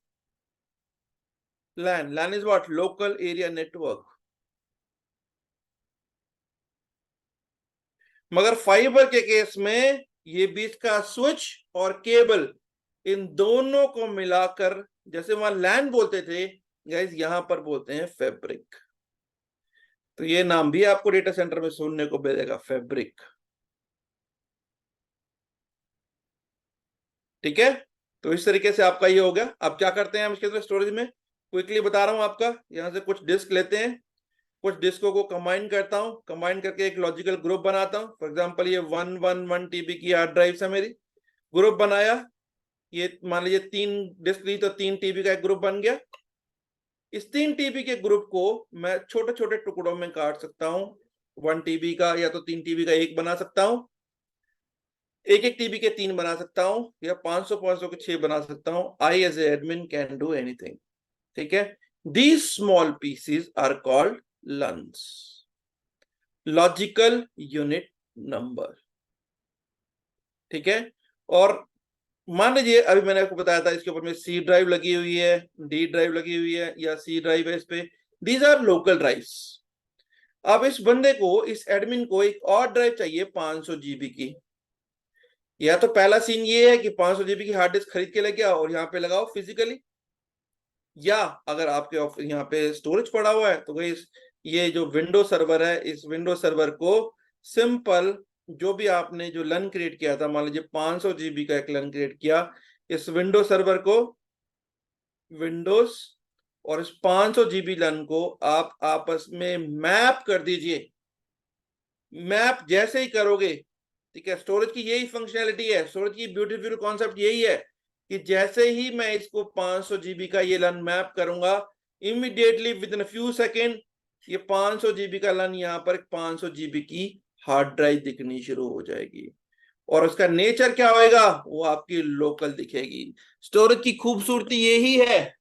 S1: LAN is what, local area network. मगर फाइबर के केस में ये बीच का स्विच और केबल, इन दोनों को मिलाकर, जैसे वहां लैन बोलते थे गाइस, यहां पर बोलते हैं फैब्रिक। तो ये नाम भी आपको डेटा सेंटर में सुनने को मिलेगा, फैब्रिक। ठीक है, तो इस तरीके से आपका ये हो गया। अब क्या करते हैं हम इसके अंदर स्टोरेज में, क्विकली बता रहा हूं आपका। यहां से कुछ डिस्क लेते हैं, कुछ डिस्कों को कंबाइन करता हूं, कंबाइन करके एक लॉजिकल ग्रुप बनाता हूं। फॉर एग्जांपल ये 111 टीबी की हार्ड ड्राइव है मेरी, ग्रुप बनाया। ये मान लीजिए 3 डिस्क ली तो 3 टीबी का एक ग्रुप बन गया। इस 3 टीबी के ग्रुप को मैं छोटे छोटे टुकड़ों में काट सकता हूं। 1 टीबी का या तो 3 टीबी का एक बना सकता हूं, एक एक टीबी के 3 बना सकता हूं, या 500 के 6 बना सकता हूं। I as admin can do anything. ठीक है, these small pieces are called LUNs, logical unit number. ठीक है, और मान लीजिए अभी मैंने आपको बताया था इसके ऊपर में सी ड्राइव लगी हुई है, डी ड्राइव लगी हुई है, या सी ड्राइव है इस पे। These are local drives. अब इस बंदे को, इस एडमिन को एक और ड्राइव चाहिए 500 जीबी की। या तो पहला सीन ये है कि 500 जीबी की हार्ड डिस्क खरीद के लेके आओ और यहाँ पे लगाओ फिजिकली, या अगर आपके यहाँ पे स्टोरेज पड़ा हुआ है तो भाई ये जो विंडो सर्वर है, इस विंडो सर्वर को सिंपल, जो भी आपने जो लन क्रिएट किया था, मान लीजिए 500 जीबी का एक लन क्रिएट किया, इस विंडो सर्वर को, विंडोज और इस 500 जीबी लन को आप आपस में मैप कर दीजिए। मैप जैसे ही करोगे, ठीक है, स्टोरेज की यही फंक्शनैलिटी है, स्टोरेज की ब्यूटीफुल कॉन्सेप्ट यही है कि जैसे ही मैं इसको 500 जीबी का ये लन मैप करूंगा, immediately with in few second ये 500 जीबी का लन यहाँ पर 500 जीबी की हार्ड ड्राइव दिखनी शुरू हो जाएगी। और उसका नेचर क्या होएगा, वो आपकी लोकल दिखेगी। स्टोरेज की खूबसूरती यही है,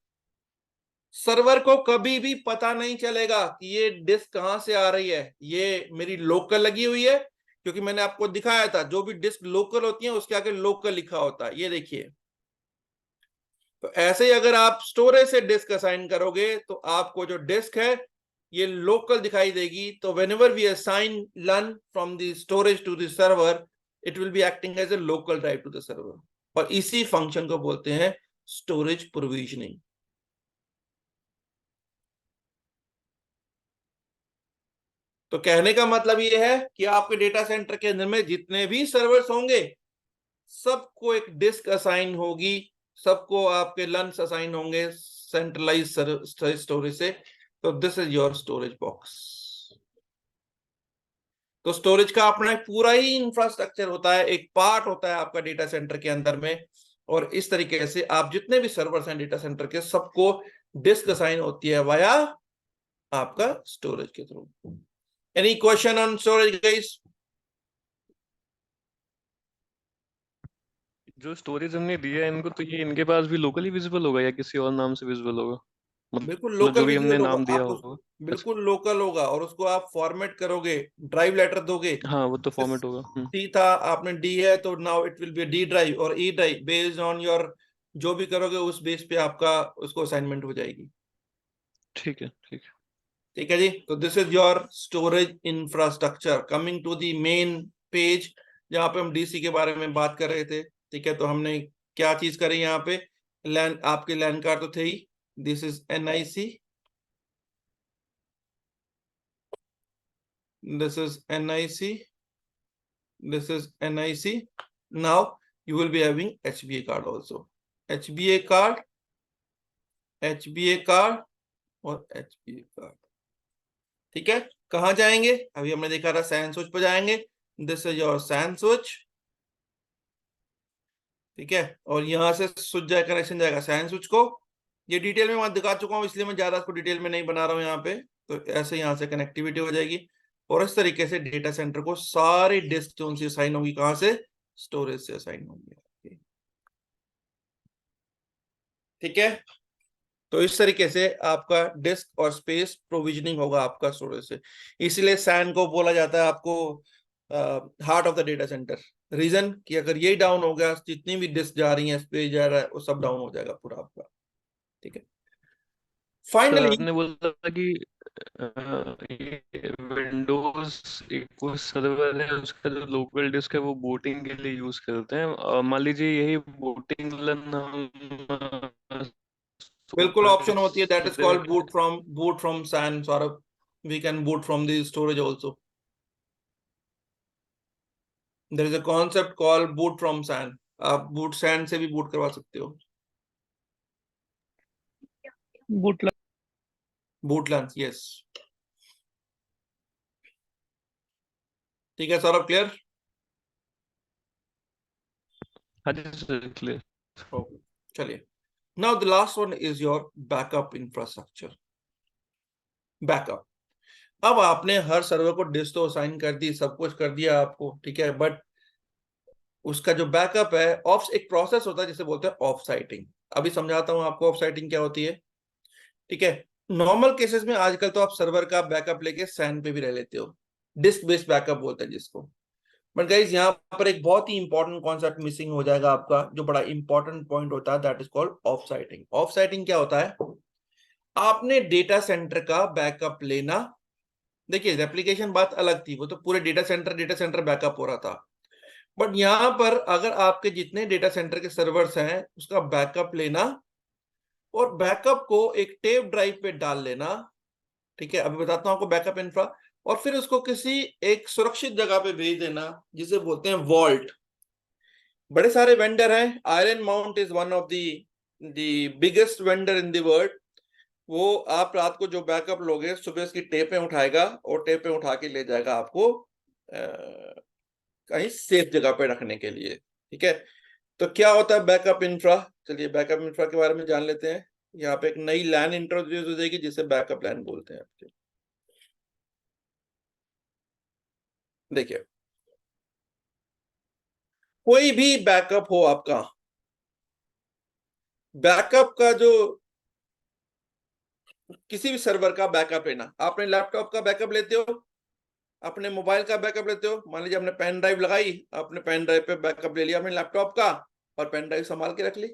S1: सर्वर को कभी भी पता नहीं चलेगा कि ये डिस्क कहां से आ रही है, ये मेरी लोकल लगी हुई है, क्योंकि मैंने आपको दिखाया था जो भी डिस्क लोकल होती है उसके आगे लोकल लिखा होता है, ये देखिए। तो ऐसे ही अगर आप स्टोरेज से डिस्क असाइन करोगे तो आपको जो डिस्क है ये लोकल दिखाई देगी। तो whenever we assign LUN from the storage to the server, it will be acting as a local drive to the server, और इसी फंक्शन को बोलते हैं स्टोरेज प्रोविजनिंग। तो कहने का मतलब ये है कि आपके डेटा सेंटर के अंदर में जितने भी सर्वर्स होंगे सबको एक डिस्क असाइन होगी, सबको आपके लंस असाइन होंगे सेंट्रलाइज स्टोरेज से। तो this is your storage box. तो स्टोरेज का अपना एक पूरा ही इंफ्रास्ट्रक्चर होता है, एक पार्ट होता है आपका डेटा सेंटर के अंदर में। और इस तरीके से आप जितने भी सर्वर्स हैं डेटा सेंटर के, सबको डिस्क असाइन होती है वाया आपका स्टोरेज के through. Any question on storage guys?
S3: जो स्टोरेज हमने दिया है इनको, तो ये इनके पास भी लोकली विजिबल होगा या किसी और नाम से विजिबल होगा?
S1: बिल्कुल
S3: मतलब
S1: लोकल
S3: जो भी हमने
S1: विजिबल होगा,
S3: नाम दिया
S1: आप
S3: होगा।
S1: बिल्कुल लोकल होगा, और उसको आप फॉर्मेट करोगे, ड्राइव लेटर दोगे।
S3: हाँ, वो तो फॉर्मेट होगा।
S1: डी था, आपने डी है तो now it will be D drive और E drive, based on your जो भी करोगे उस बेस पे आपका उसको असाइनमेंट हो जाएगी।
S3: ठीक है, ठीक है।
S1: ठीक है जी, तो this is your storage infrastructure. Coming to the main page जहाँ पे हम डीसी के बारे में बात कर रहे थे। ठीक है, तो हमने क्या चीज करी यहाँ पे, लैन, आपके लैन कार्ड तो थे ही। This is NIC, this is NIC, this is NIC. Now you will be having HBA card also, HBA card, HBA card और HBA card। ठीक है, कहाँ जाएंगे, अभी हमने देखा था सैन स्विच पर जाएंगे। This is your SAN switch. ठीक है, और यहाँ से स्विच जाए, कनेक्शन जाएगा सैन स्विच को। ये डिटेल में मैं दिखा चुका हूँ, इसलिए मैं ज्यादा इसको डिटेल में नहीं बना रहा हूँ यहाँ पे। तो ऐसे यहाँ से कनेक्टिविटी हो जाएगी, और इस तरीके से डेटा सेंटर को सारी डिस्क जो उनसे असाइन होगी, कहाँ से, स्टोरेज से असाइन होंगी। ठीक है, तो इस तरीके से आपका डिस्क और स्पेस प्रोविजनिंग होगा आपका स्टोरेज से। इसलिए सैन को बोला जाता है आपको heart of the data centre. Reason कि अगर ये डाउन हो गया, जितनी भी डिस्क जा रही है, स्पेस जा रहा है, वो सब डाउन हो जाएगा पूरा आपका। ठीक है,
S3: सर
S1: फाइनली
S3: आपने बोला था कि ये विंडोज एक कोई सर्वर है, उसका जो लोकल डिस्क है वो बूटिंग के लिए यूज करते हैं। मान लीजिए यही बूटिंग हम
S1: बिल्कुल ऑप्शन होती है, दैट इज
S3: दूसरे
S1: called boot from SAN, Saurabh. We can boot from the storage also. There is a concept called boot from SAN. आप boot SAN से भी boot करवा सकते हो।
S2: Boot
S1: Bootlands, yes। ठीक है सौरभ, क्लियर?
S3: हाँ जी सर, क्लियर।
S1: ओके, चलिए। Now the last one is your backup infrastructure. Backup, अब आपने हर सर्वर को डिस्क तो असाइन कर दी, सब कुछ कर दिया आपको, ठीक है, बट उसका जो बैकअप है, ऑफ एक प्रोसेस होता है जिसे बोलते हैं ऑफ साइटिंग। अभी समझाता हूं आपको ऑफ साइटिंग क्या होती है, ठीक है। नॉर्मल केसेस में आजकल तो आप सर्वर का बैकअप लेके सैन पे भी रह लेते हो, डिस्क बेस्ड बैकअप बोलते हैं जिसको। बट गाइस यहाँ पर एक बहुत ही इंपॉर्टेंट कॉन्सेप्ट मिसिंग हो जाएगा आपका, जो बड़ा इंपॉर्टेंट पॉइंट होता है, that is called off siting. Off siting क्या होता है? आपने डेटा सेंटर का बैकअप लेना। देखिए रेप्लिकेशन बात अलग थी, वो तो पूरे डेटा सेंटर बैकअप हो रहा था। बट यहां पर अगर आपके जितने डेटा सेंटर के सर्वर्स हैं उसका बैकअप लेना, और बैकअप को एक टेप ड्राइव पे डाल लेना, ठीक है, अभी बताता हूं आपको बैकअप इंफ्रा, और फिर उसको किसी एक सुरक्षित जगह पे भेज देना जिसे बोलते हैं वॉल्ट। बड़े सारे वेंडर हैं, iron mount is one of the biggest vendor in the world. वो आप रात को जो बैकअप लोगे, सुबह उसकी टेपें उठाएगा और टेपें उठा के ले जाएगा आपको कहीं सेफ जगह पे रखने के लिए, ठीक है। तो क्या होता है बैकअप इंफ्रा? चलिए बैकअप इंफ्रा के बारे में जान लेते हैं। यहाँ पे एक नई लैन इंट्रोड्यूस हो जाएगी जिसे बैकअप लैन बोलते हैं आपके। देखिए कोई भी बैकअप हो आपका, बैकअप का जो किसी भी सर्वर का बैकअप लेना, आपने लैपटॉप का बैकअप लेते हो, अपने मोबाइल का बैकअप लेते हो, मान लीजिए आपने पेन ड्राइव लगाई, आपने पेन ड्राइव पे बैकअप ले लिया अपने लैपटॉप का और पेन ड्राइव संभाल के रख ली।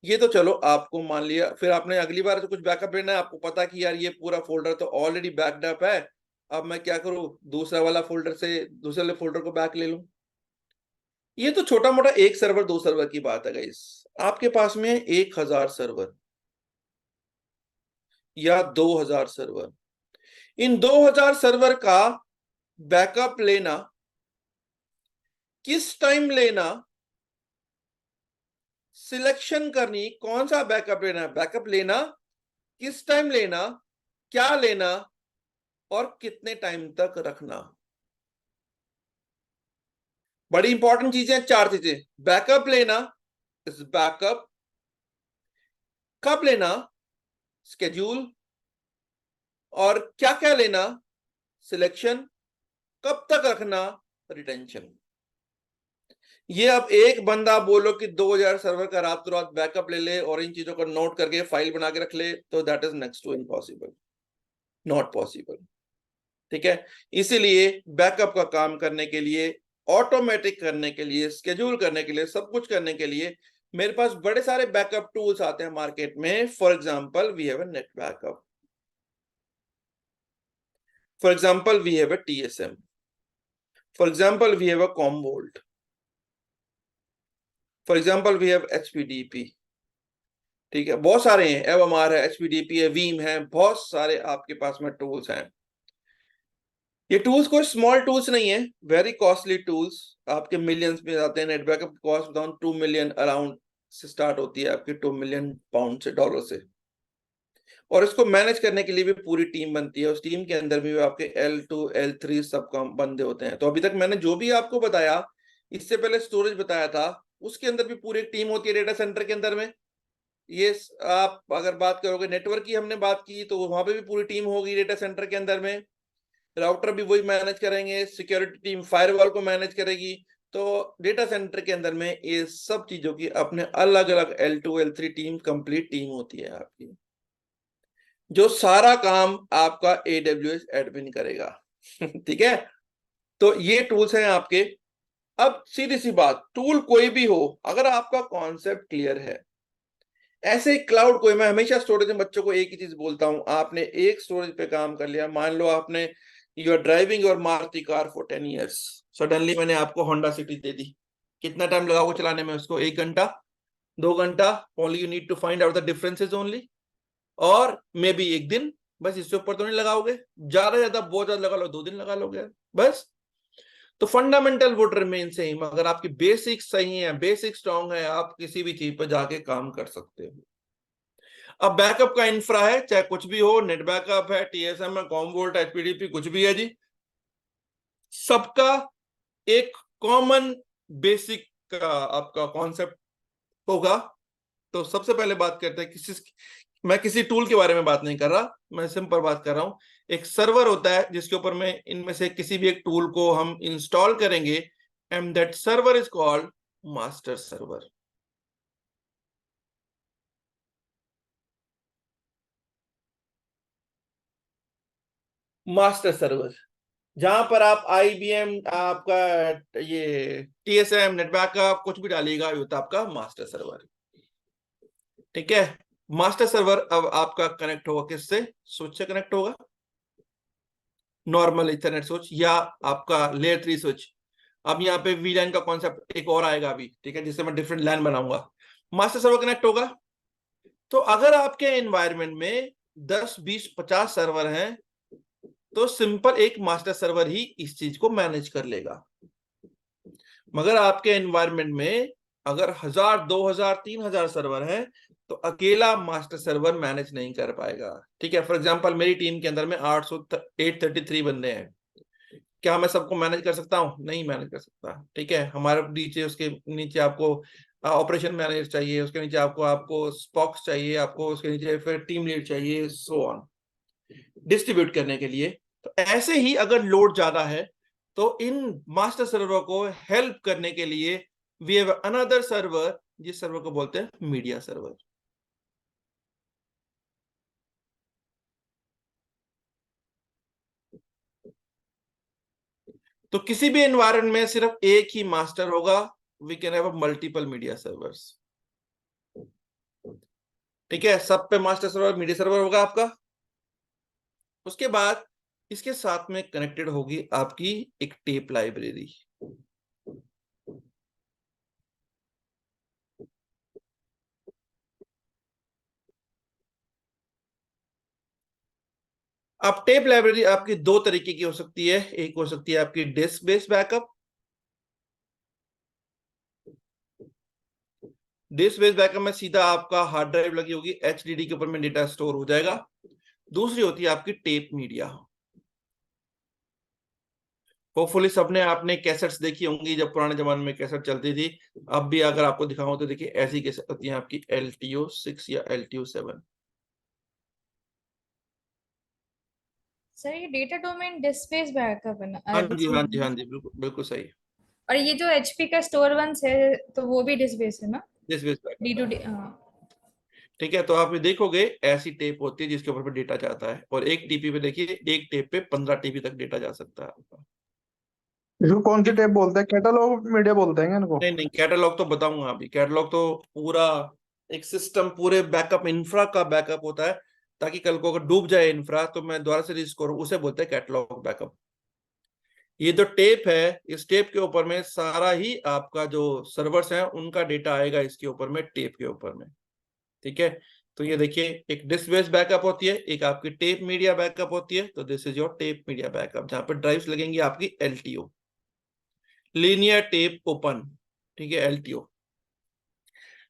S1: ये तो चलो आपको मान लिया, फिर आपने अगली बार तो कुछ बैकअप लेना है, आपको पता कि यार ये पूरा फोल्डर तो ऑलरेडी बैकड अप है, अब मैं क्या करूं, दूसरा वाला फोल्डर से दूसरे वाले फोल्डर को बैक ले लूं। ये तो छोटा मोटा एक सर्वर दो सर्वर की बात है गाइस। आपके पास में 1000 सर्वर या 2000 सर्वर, इन 2000 सर्वर का बैकअप लेना, किस टाइम लेना, सिलेक्शन करनी कौन सा बैकअप लेना है, बैकअप लेना किस टाइम लेना, क्या लेना, और कितने टाइम तक रखना। बड़ी इंपॉर्टेंट चीजें, चार चीजें। बैकअप लेना, इस बैकअप कब लेना, स्केड्यूल, और क्या क्या लेना, सिलेक्शन, कब तक रखना, रिटेंशन। ये अब एक बंदा बोलो कि 2000 सर्वर का रात रात बैकअप ले ले और इन चीजों को नोट करके फाइल बना के रख ले, तो that is next to impossible, not possible, ठीक है। इसीलिए बैकअप का काम करने के लिए, ऑटोमेटिक करने के लिए, स्केड्यूल करने के लिए, सब कुछ करने के लिए मेरे पास बड़े सारे बैकअप टूल्स आते हैं मार्केट में। For example we have a net backup, for example we have a TSM, for example we have a Commvault, for example we have HPDP, ठीक है, बहुत सारे हैं, FMR है, HPDP है, Veeam है, बहुत सारे आपके पास में टूल्स हैं। ये टूल्स कोई स्मॉल टूल्स नहीं है, वेरी कॉस्टली टूल्स, आपके मिलियंस में जाते हैं। नेट बैकअप की कॉस्ट बताऊं 2 मिलियन अराउंड से स्टार्ट होती है, आपके 2 मिलियन पाउंड से, डॉलर से। और इसको मैनेज करने के लिए भी पूरी टीम बनती है, उस टीम के अंदर भी आपके L2 L3 सब काम बंदे होते हैं। तो अभी तक मैंने जो भी आपको बताया, इससे पहले स्टोरेज बताया था, उसके अंदर भी पूरी एक टीम होती है डेटा सेंटर के अंदर में। ये आप अगर बात करोगे नेटवर्क की, हमने बात की, तो वहां पे भी पूरी टीम होगी डेटा सेंटर के अंदर में। राउटर भी वही मैनेज करेंगे, सिक्योरिटी टीम फायरवॉल को मैनेज करेगी। तो डेटा सेंटर के अंदर में ये सब चीजों की अपने अलग अलग L2 L3 team, complete team होती है आपकी, जो सारा काम आपका AWS एडमिन करेगा ठीक है। तो ये टूल्स हैं आपके। अब सीधी सी बात, टूल कोई भी हो, अगर आपका कॉन्सेप्ट क्लियर है, ऐसे ही क्लाउड को, मैं हमेशा स्टोरेज में बच्चों को एक ही चीज बोलता हूं, आपने एक स्टोरेज पे काम कर लिया, मान लो आपने you are driving your Maruti car for 10 years, suddenly मैंने आपको होंडा सिटी दे दी, कितना टाइम लगाओगे चलाने में उसको? 1 घंटा, 2 घंटा, only you need to find out the differences only, और मे बी 1 दिन, बस इससे ऊपर तो नहीं लगाओगे, ज्यादा बहुत ज्यादा लगा लो 2 दिन लगा लोगे बस। तो फंडामेंटल वुड रिमेन सेम, अगर आपकी बेसिक सही है, बेसिक स्ट्रांग है, आप किसी भी चीज पर जाके काम कर सकते हो। अब बैकअप का इंफ्रा है, चाहे कुछ भी हो, नेट बैकअप है, टीएसएम है, कॉमवोल्ट, एचपीडीपी, कुछ भी है जी, सबका एक कॉमन बेसिक का आपका कॉन्सेप्ट होगा। तो सबसे पहले बात करते हैं, मैं किसी टूल के बारे में बात नहीं कर रहा, मैं सिंपल बात कर रहा हूं। एक सर्वर होता है जिसके ऊपर में इनमें से किसी भी एक टूल को हम इंस्टॉल करेंगे, and that server is called master server. Master server, जहां पर आप आईबीएम, आपका ये टीएसएम, नेट बैकअप, कुछ भी डालिएगा, ये होता है आपका मास्टर सर्वर। ठीक है, मास्टर सर्वर अब आपका कनेक्ट होगा किससे? स्विच से कनेक्ट होगा, नॉर्मल इथरनेट स्विच या आपका लेयर 3 स्विच। अब यहाँ पे वीलैन का कॉन्सेप्ट एक और आएगा अभी, ठीक है, जिससे मैं डिफरेंट लैन बनाऊंगा। मास्टर सर्वर कनेक्ट होगा, तो अगर आपके एनवायरनमेंट में 10, 20, 50 सर्वर हैं, तो सिंपल एक मास्टर सर्वर ही इस चीज को मैनेज कर लेगा। मगर आपके एनवायरनमेंट में अगर 1000, 2000, 3000 सर्वर हैं, तो अकेला मास्टर सर्वर मैनेज नहीं कर पाएगा। ठीक है, फॉर एग्जांपल मेरी टीम के अंदर में 833 बंदे हैं, क्या मैं सबको मैनेज कर सकता हूं? नहीं मैनेज कर सकता। ठीक है, हमारे नीचे, उसके नीचे आपको ऑपरेशन मैनेजर चाहिए, उसके नीचे आपको स्पॉक्स चाहिए, आपको उसके नीचे फिर टीम लीड चाहिए, सो ऑन, डिस्ट्रीब्यूट करने के लिए। तो ऐसे ही अगर लोड ज्यादा है, तो इन मास्टर सर्वर को हेल्प करने के लिए वी हैव अनदर सर्वर, जिस सर्वर को बोलते हैं मीडिया सर्वर। तो किसी भी एनवायरनमेंट में सिर्फ एक ही मास्टर होगा, we can have multiple media servers. ठीक है, सब पे मास्टर सर्वर, मीडिया सर्वर होगा आपका। उसके बाद इसके साथ में कनेक्टेड होगी आपकी एक टेप लाइब्रेरी। अब टेप लाइब्रेरी आपकी दो तरीके की हो सकती है, एक हो सकती है आपकी disk based backup. Disk based backup में सीधा आपका हार्ड ड्राइव लगी होगी, एचडीडी के ऊपर में डेटा स्टोर हो जाएगा। दूसरी होती है आपकी टेप मीडिया। होपफुली सबने आपने कैसेट्स देखी होंगी, जब पुराने जमाने में कैसेट चलती थी। अब भी अगर आपको दिखाऊं तो देखिए, ऐसी कैसेट होती है आपकी LTO-6 या LTO-7।
S5: सर ये data domain disk based backup है ना?
S1: हाँ जी, हाँ जी, हाँ जी, बिल्कुल बिल्कुल सही।
S5: और ये जो एचपी का स्टोर वंस है, तो वो भी डिस्क बेस्ड है ना?
S1: Disk based backup,
S5: D to D, हाँ।
S1: ठीक है। तो आप ये देखोगे, ऐसी टेप होती है जिसके ऊपर पे डेटा जाता है, और एक टीपी पे देखिए, एक टेप पे 15 टीबी तक डेटा जा सकता है आपका।
S2: इसको कौन सी टेप बोलते हैं? कैटलॉग मीडिया बोलते हैं इनको?
S1: नहीं नहीं, कैटलॉग तो बताऊंगा अभी। कैटलॉग तो पूरा एक सिस्टम, पूरे बैकअप इंफ्रा का बैकअप होता है, ताकि कल को अगर डूब जाए इंफ्रा तो मैं दोबारा से रिस्टोर, उसे बोलते हैं कैटलॉग बैकअप। ये जो टेप है, इस टेप के ऊपर में सारा ही आपका जो सर्वर्स हैं उनका डेटा आएगा इसके ऊपर में, टेप के ऊपर में। ठीक है, तो ये देखिए, एक डिस्क बेस्ड बैकअप होती है, एक आपकी टेप मीडिया बैकअप होती है। तो this is your tape media backup, जहां पर ड्राइव्स लगेंगी आपकी LTO, लीनियर टेप ओपन। ठीक है, LTO।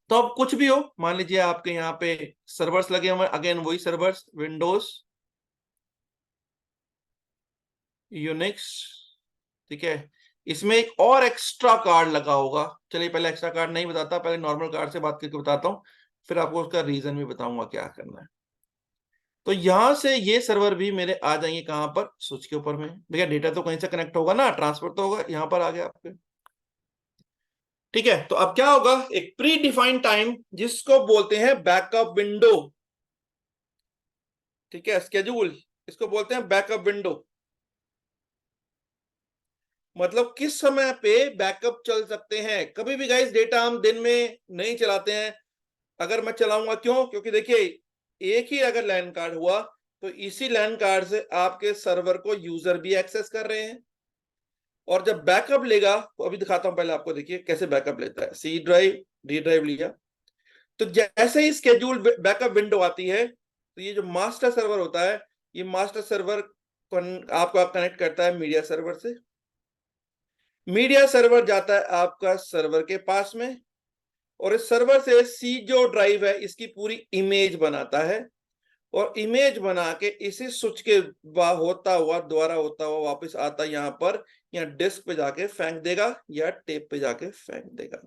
S1: तो अब कुछ भी हो, मान लीजिए आपके यहाँ पे सर्वर्स लगे हुए, अगेन वही सर्वर्स, विंडोज, यूनिक्स। ठीक है, इसमें एक और एक्स्ट्रा कार्ड लगा होगा। चलिए पहले एक्स्ट्रा कार्ड नहीं बताता, पहले नॉर्मल कार्ड से बात करके बताता हूँ, फिर आपको उसका रीजन भी बताऊंगा क्या करना है। तो यहां से ये सर्वर भी मेरे आ जाएंगे कहां पर? स्विच के ऊपर में। भैया डेटा तो कहीं से कनेक्ट होगा ना, ट्रांसफर तो होगा, यहां पर आ गया आपके। ठीक है, तो अब क्या होगा, एक प्री डिफाइंड टाइम जिसको बोलते हैं बैकअप विंडो। ठीक है, स्केड्यूल, इसको बोलते हैं बैकअप विंडो। मतलब किस समय पे बैकअप चल सकते हैं। कभी भी गाइस डेटा हम दिन में नहीं चलाते हैं, अगर मैं चलाऊंगा, क्यों? क्योंकि देखिए एक ही अगर लैन कार्ड हुआ तो इसी लैन कार्ड से आपके सर्वर को यूजर भी एक्सेस कर रहे हैं, और जब बैकअप लेगा, तो अभी दिखाता हूं पहले आपको, देखिए कैसे बैकअप लेता है। सी ड्राइव, डी ड्राइव लिया, तो जैसे ही स्केड्यूल बैकअप विंडो आती है, तो ये जो मास्टर सर्वर होता है, ये मास्टर सर्वर आपका कनेक्ट करता है मीडिया सर्वर से। मीडिया सर्वर जाता है आपका सर्वर के पास में, और इस सर्वर से सी जो ड्राइव है इसकी पूरी इमेज बनाता है, और इमेज बना के इसी स्विच के होता हुआ द्वारा होता हुआ वापस आता यहाँ पर, या डिस्क पे जाके फेंक देगा या टेप पे जाके फेंक देगा।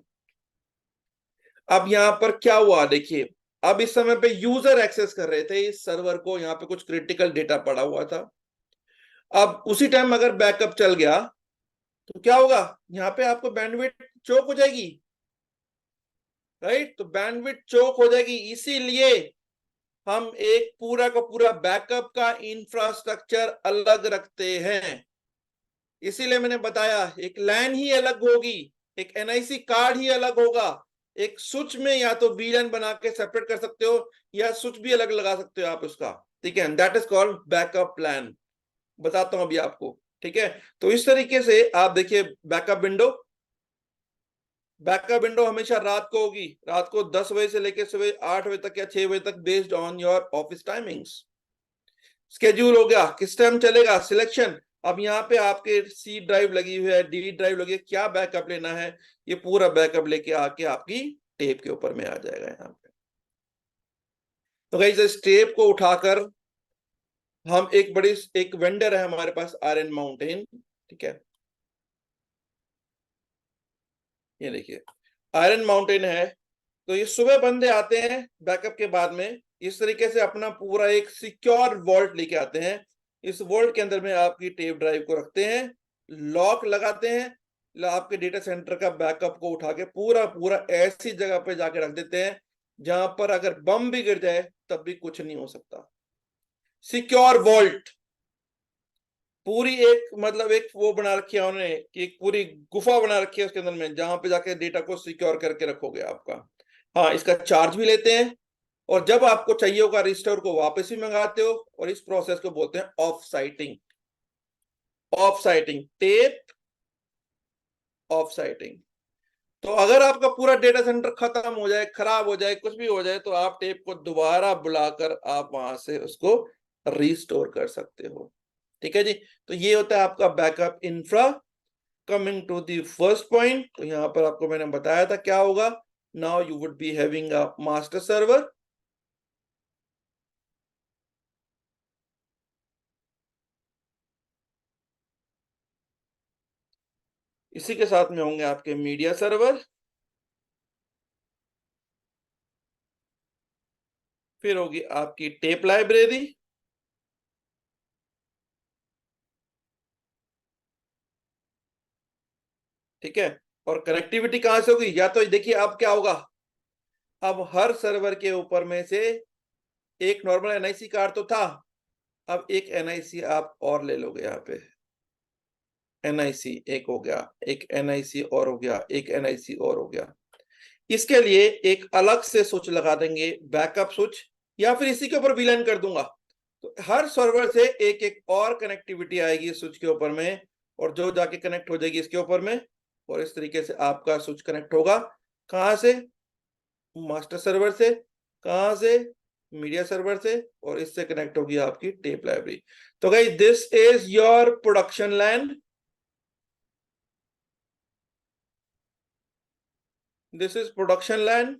S1: अब यहाँ पर क्या हुआ देखिए, अब इस समय पे यूजर एक्सेस कर रहे थे इस सर्वर को, यहाँ पे कुछ क्रिटिकल डेटा पड़ा हुआ था। अब उसी टाइम अगर बैकअप चल गया तो क्या होगा, यहाँ पे आपको बैंडविड्थ चोक हो जाएगी, राइट? तो बैंडविड्थ चोक हो जाएगी, इसीलिए हम एक पूरा का पूरा बैकअप का इंफ्रास्ट्रक्चर अलग रखते हैं। इसीलिए मैंने बताया एक लैन ही अलग होगी, एक एनआईसी कार्ड ही अलग होगा, एक स्विच में या तो बीएलएन बना के सेपरेट कर सकते हो, या स्विच भी अलग लगा सकते हो आप उसका, ठीक है? That is called backup plan. बताता हूं अभी आपको, ठीक है? तो इस तरीके से आप देखिए बैकअप विंडो हमेशा रात को होगी, रात को 10 बजे से लेकर सुबह 8 बजे तक या 6 बजे तक, based on your office timings. Schedule हो गया, किस टाइम चलेगा, सिलेक्शन। अब यहाँ पे आपके सी ड्राइव लगी हुई है, डी ड्राइव लगी है, क्या बैकअप लेना है, ये पूरा बैकअप लेके आके आपकी टेप के ऊपर में आ जाएगा यहाँ पे। तो गाइस इस टेप को उठाकर हम एक वेंडर है हमारे पास, आयरन माउंटेन, ठीक है? ये देखिए आयरन माउंटेन है। तो ये सुबह बंदे आते हैं बैकअप के बाद में, इस तरीके से अपना पूरा एक सिक्योर वॉल्ट लेके आते हैं। इस वॉल्ट के अंदर में आपकी टेप ड्राइव को रखते हैं, लॉक लगाते हैं, आपके डेटा सेंटर का बैकअप को उठा के पूरा पूरा ऐसी जगह पे जाके रख देते हैं जहां पर अगर बम भी गिर जाए तब भी कुछ नहीं हो सकता। सिक्योर वॉल्ट, पूरी एक मतलब एक वो बना रखी है उन्होंने कि एक पूरी गुफा बना रखी है उसके अंदर में, जहां पे जाके डेटा को सिक्योर करके रखोगे आपका। हाँ, इसका चार्ज भी लेते हैं, और जब आपको चाहिए होगा रिस्टोर को वापस भी मंगाते हो, और इस प्रोसेस को बोलते हैं off siting. Off siting, tape off siting. तो अगर आपका पूरा डेटा सेंटर खत्म हो जाए, खराब हो जाए, कुछ भी हो जाए, तो आप टेप को दोबारा बुलाकर आप वहां से उसको रिस्टोर कर सकते हो, ठीक है जी? तो ये होता है आपका backup infra. Coming to the first point, तो यहां पर आपको मैंने बताया था क्या होगा। Now you would be having a master server, इसी के साथ में होंगे आपके मीडिया सर्वर, फिर होगी आपकी टेप लाइब्रेरी, ठीक है? और कनेक्टिविटी कहां से होगी, या तो देखिए अब क्या होगा, अब हर सर्वर के ऊपर में से एक नॉर्मल एनआईसी कार्ड तो था, अब एक एनआईसी आप और ले लोगे, यहाँ पे एनआईसी एक हो गया, एक एनआईसी और हो गया, एक एनआईसी और हो गया। इसके लिए एक अलग से स्विच लगा देंगे, बैकअप स्विच, या फिर इसी के ऊपर वीलैन कर दूंगा। तो हर सर्वर से एक एक और कनेक्टिविटी आएगी स्विच के ऊपर में, और जो जाके कनेक्ट हो जाएगी इसके ऊपर में, और इस तरीके से आपका स्विच कनेक्ट होगा। कहां से? मास्टर सर्वर से। कहां से? मीडिया सर्वर से, और इससे कनेक्ट होगी आपकी टेप लाइब्रेरी। तो guys this is your production LAN, this is production LAN,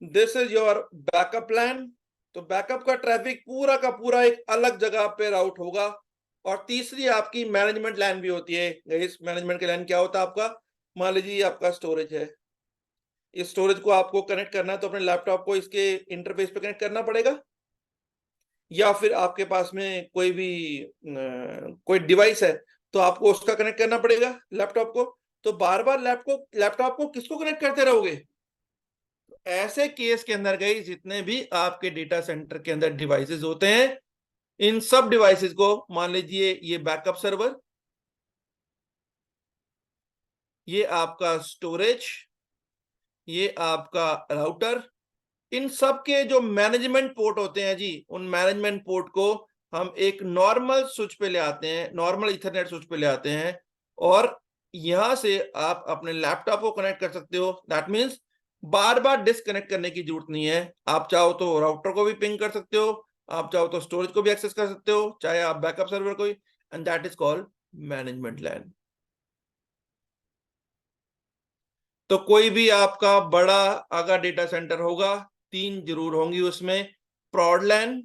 S1: this is your backup LAN. तो बैकअप का ट्रैफिक पूरा का पूरा एक अलग जगह पे राउट होगा। और तीसरी आपकी मैनेजमेंट लैन भी होती है। इस मैनेजमेंट के लैन क्या होता है आपका, मान लीजिए आपका स्टोरेज है, इस स्टोरेज को आपको कनेक्ट करना है, तो अपने लैपटॉप को इसके इंटरफेस पे कनेक्ट करना पड़ेगा, या फिर आपके पास में कोई भी कोई डिवाइस है तो आपको उसका कनेक्ट करना पड़ेगा लैपटॉप को। तो बार बार लैपटॉप को किसको कनेक्ट करते रहोगे? ऐसे केस के अंदर गई जितने भी आपके डेटा सेंटर के अंदर डिवाइसेस होते हैं, इन सब डिवाइसेस को, मान लीजिए ये बैकअप सर्वर, ये आपका स्टोरेज, ये आपका राउटर। इन सब के जो मैनेजमेंट पोर्ट होते हैं जी, उन मैनेजमेंट पोर्ट को हम एक नॉर्मल स्विच पे ले आते हैं, नॉर्मल इथरनेट स्विच पे ले आते हैं, और यहां से आप अपने लैपटॉप को कनेक्ट कर सकते हो। That means bar bar disconnect करने की जरूरत नहीं है। आप चाहो तो राउटर को भी पिंग कर सकते हो, आप चाहो तो स्टोरेज को भी एक्सेस कर सकते हो, चाहे आप बैकअप सर्वर को, and that is called management LAN. तो कोई भी आपका बड़ा अगर डेटा सेंटर होगा, 3 जरूर होंगी उसमें, प्रॉड लैन,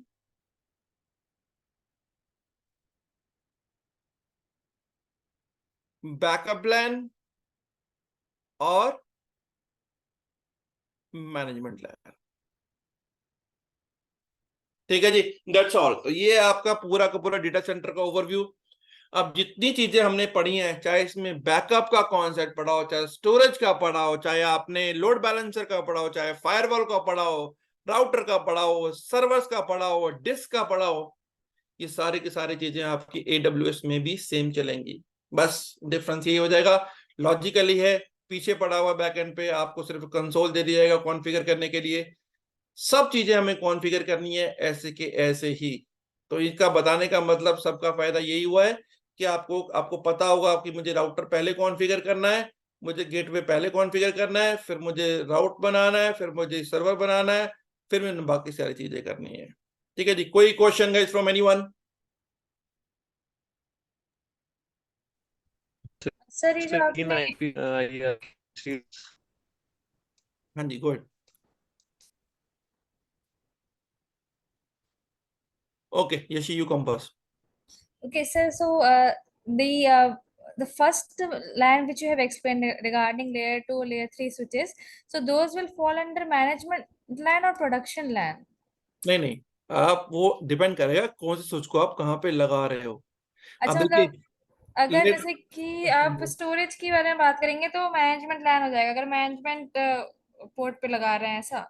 S1: बैकअप लैन और मैनेजमेंट लैन। ठीक है जी, दैट्स ऑल। तो ये आपका पूरा का पूरा डेटा सेंटर का ओवरव्यू। अब जितनी चीजें हमने पढ़ी हैं, चाहे इसमें बैकअप का कॉन्सेप्ट पढ़ा हो, चाहे स्टोरेज का पढ़ा हो, चाहे आपने लोड बैलेंसर का पढ़ा हो, चाहे फायरवॉल का पढ़ा हो, राउटर का पढ़ा हो, सर्वर्स का पढ़ा हो, डिस्क का पढ़ा हो, ये सारी की सारी चीजें आपकी AWS में भी सेम चलेंगी। बस डिफरेंस यही हो जाएगा, लॉजिकली है, पीछे पड़ा हुआ बैकएंड पे आपको सिर्फ कंसोल दे दिया जाएगा कॉन्फ़िगर करने के लिए। सब चीजें हमें कॉन्फ़िगर करनी है ऐसे के ऐसे ही। तो इसका बताने का मतलब, सबका फायदा यही हुआ है कि आपको पता होगा कि मुझे राउटर पहले कॉन्फ़िगर करना है, मुझे गेटवे पहले कॉन्फ़िगर करना है, फिर मुझे राउट बनाना है, फिर मुझे सर्वर बनाना है, फिर मैंने बाकी सारी चीजें करनी है। ठीक है जी, कोई question guys from anyone?
S5: Sir ये जो
S3: Second
S5: आपने
S3: IP, yeah, see,
S1: हाँ जी, go ahead. Okay Yashi, you come first.
S5: Okay, sir. So, the first LAN which you have explained regarding layer 2, layer 3 switches, so those will fall under management LAN or production LAN.
S1: नहीं नहीं, आप वो depend करेगा कौन से switch को आप कहाँ पे लगा रहे हो। अब
S5: अच्छा,
S1: देखिए,
S5: मतलब अगर
S1: let-
S5: जैसे कि आप स्टोरेज के बारे में बात करेंगे तो मैनेजमेंट LAN हो जाएगा, अगर मैनेजमेंट पोर्ट पे लगा रहे हैं ऐसा।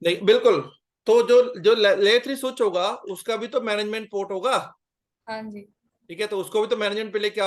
S1: नहीं बिल्कुल, तो जो जो लेयर 3 स्विच होगा उसका भी तो मैनेजमेंट पोर्ट होगा।
S5: हाँ जी।
S1: ठीक है, तो उसको भी तो मैनेजमेंट पे लेके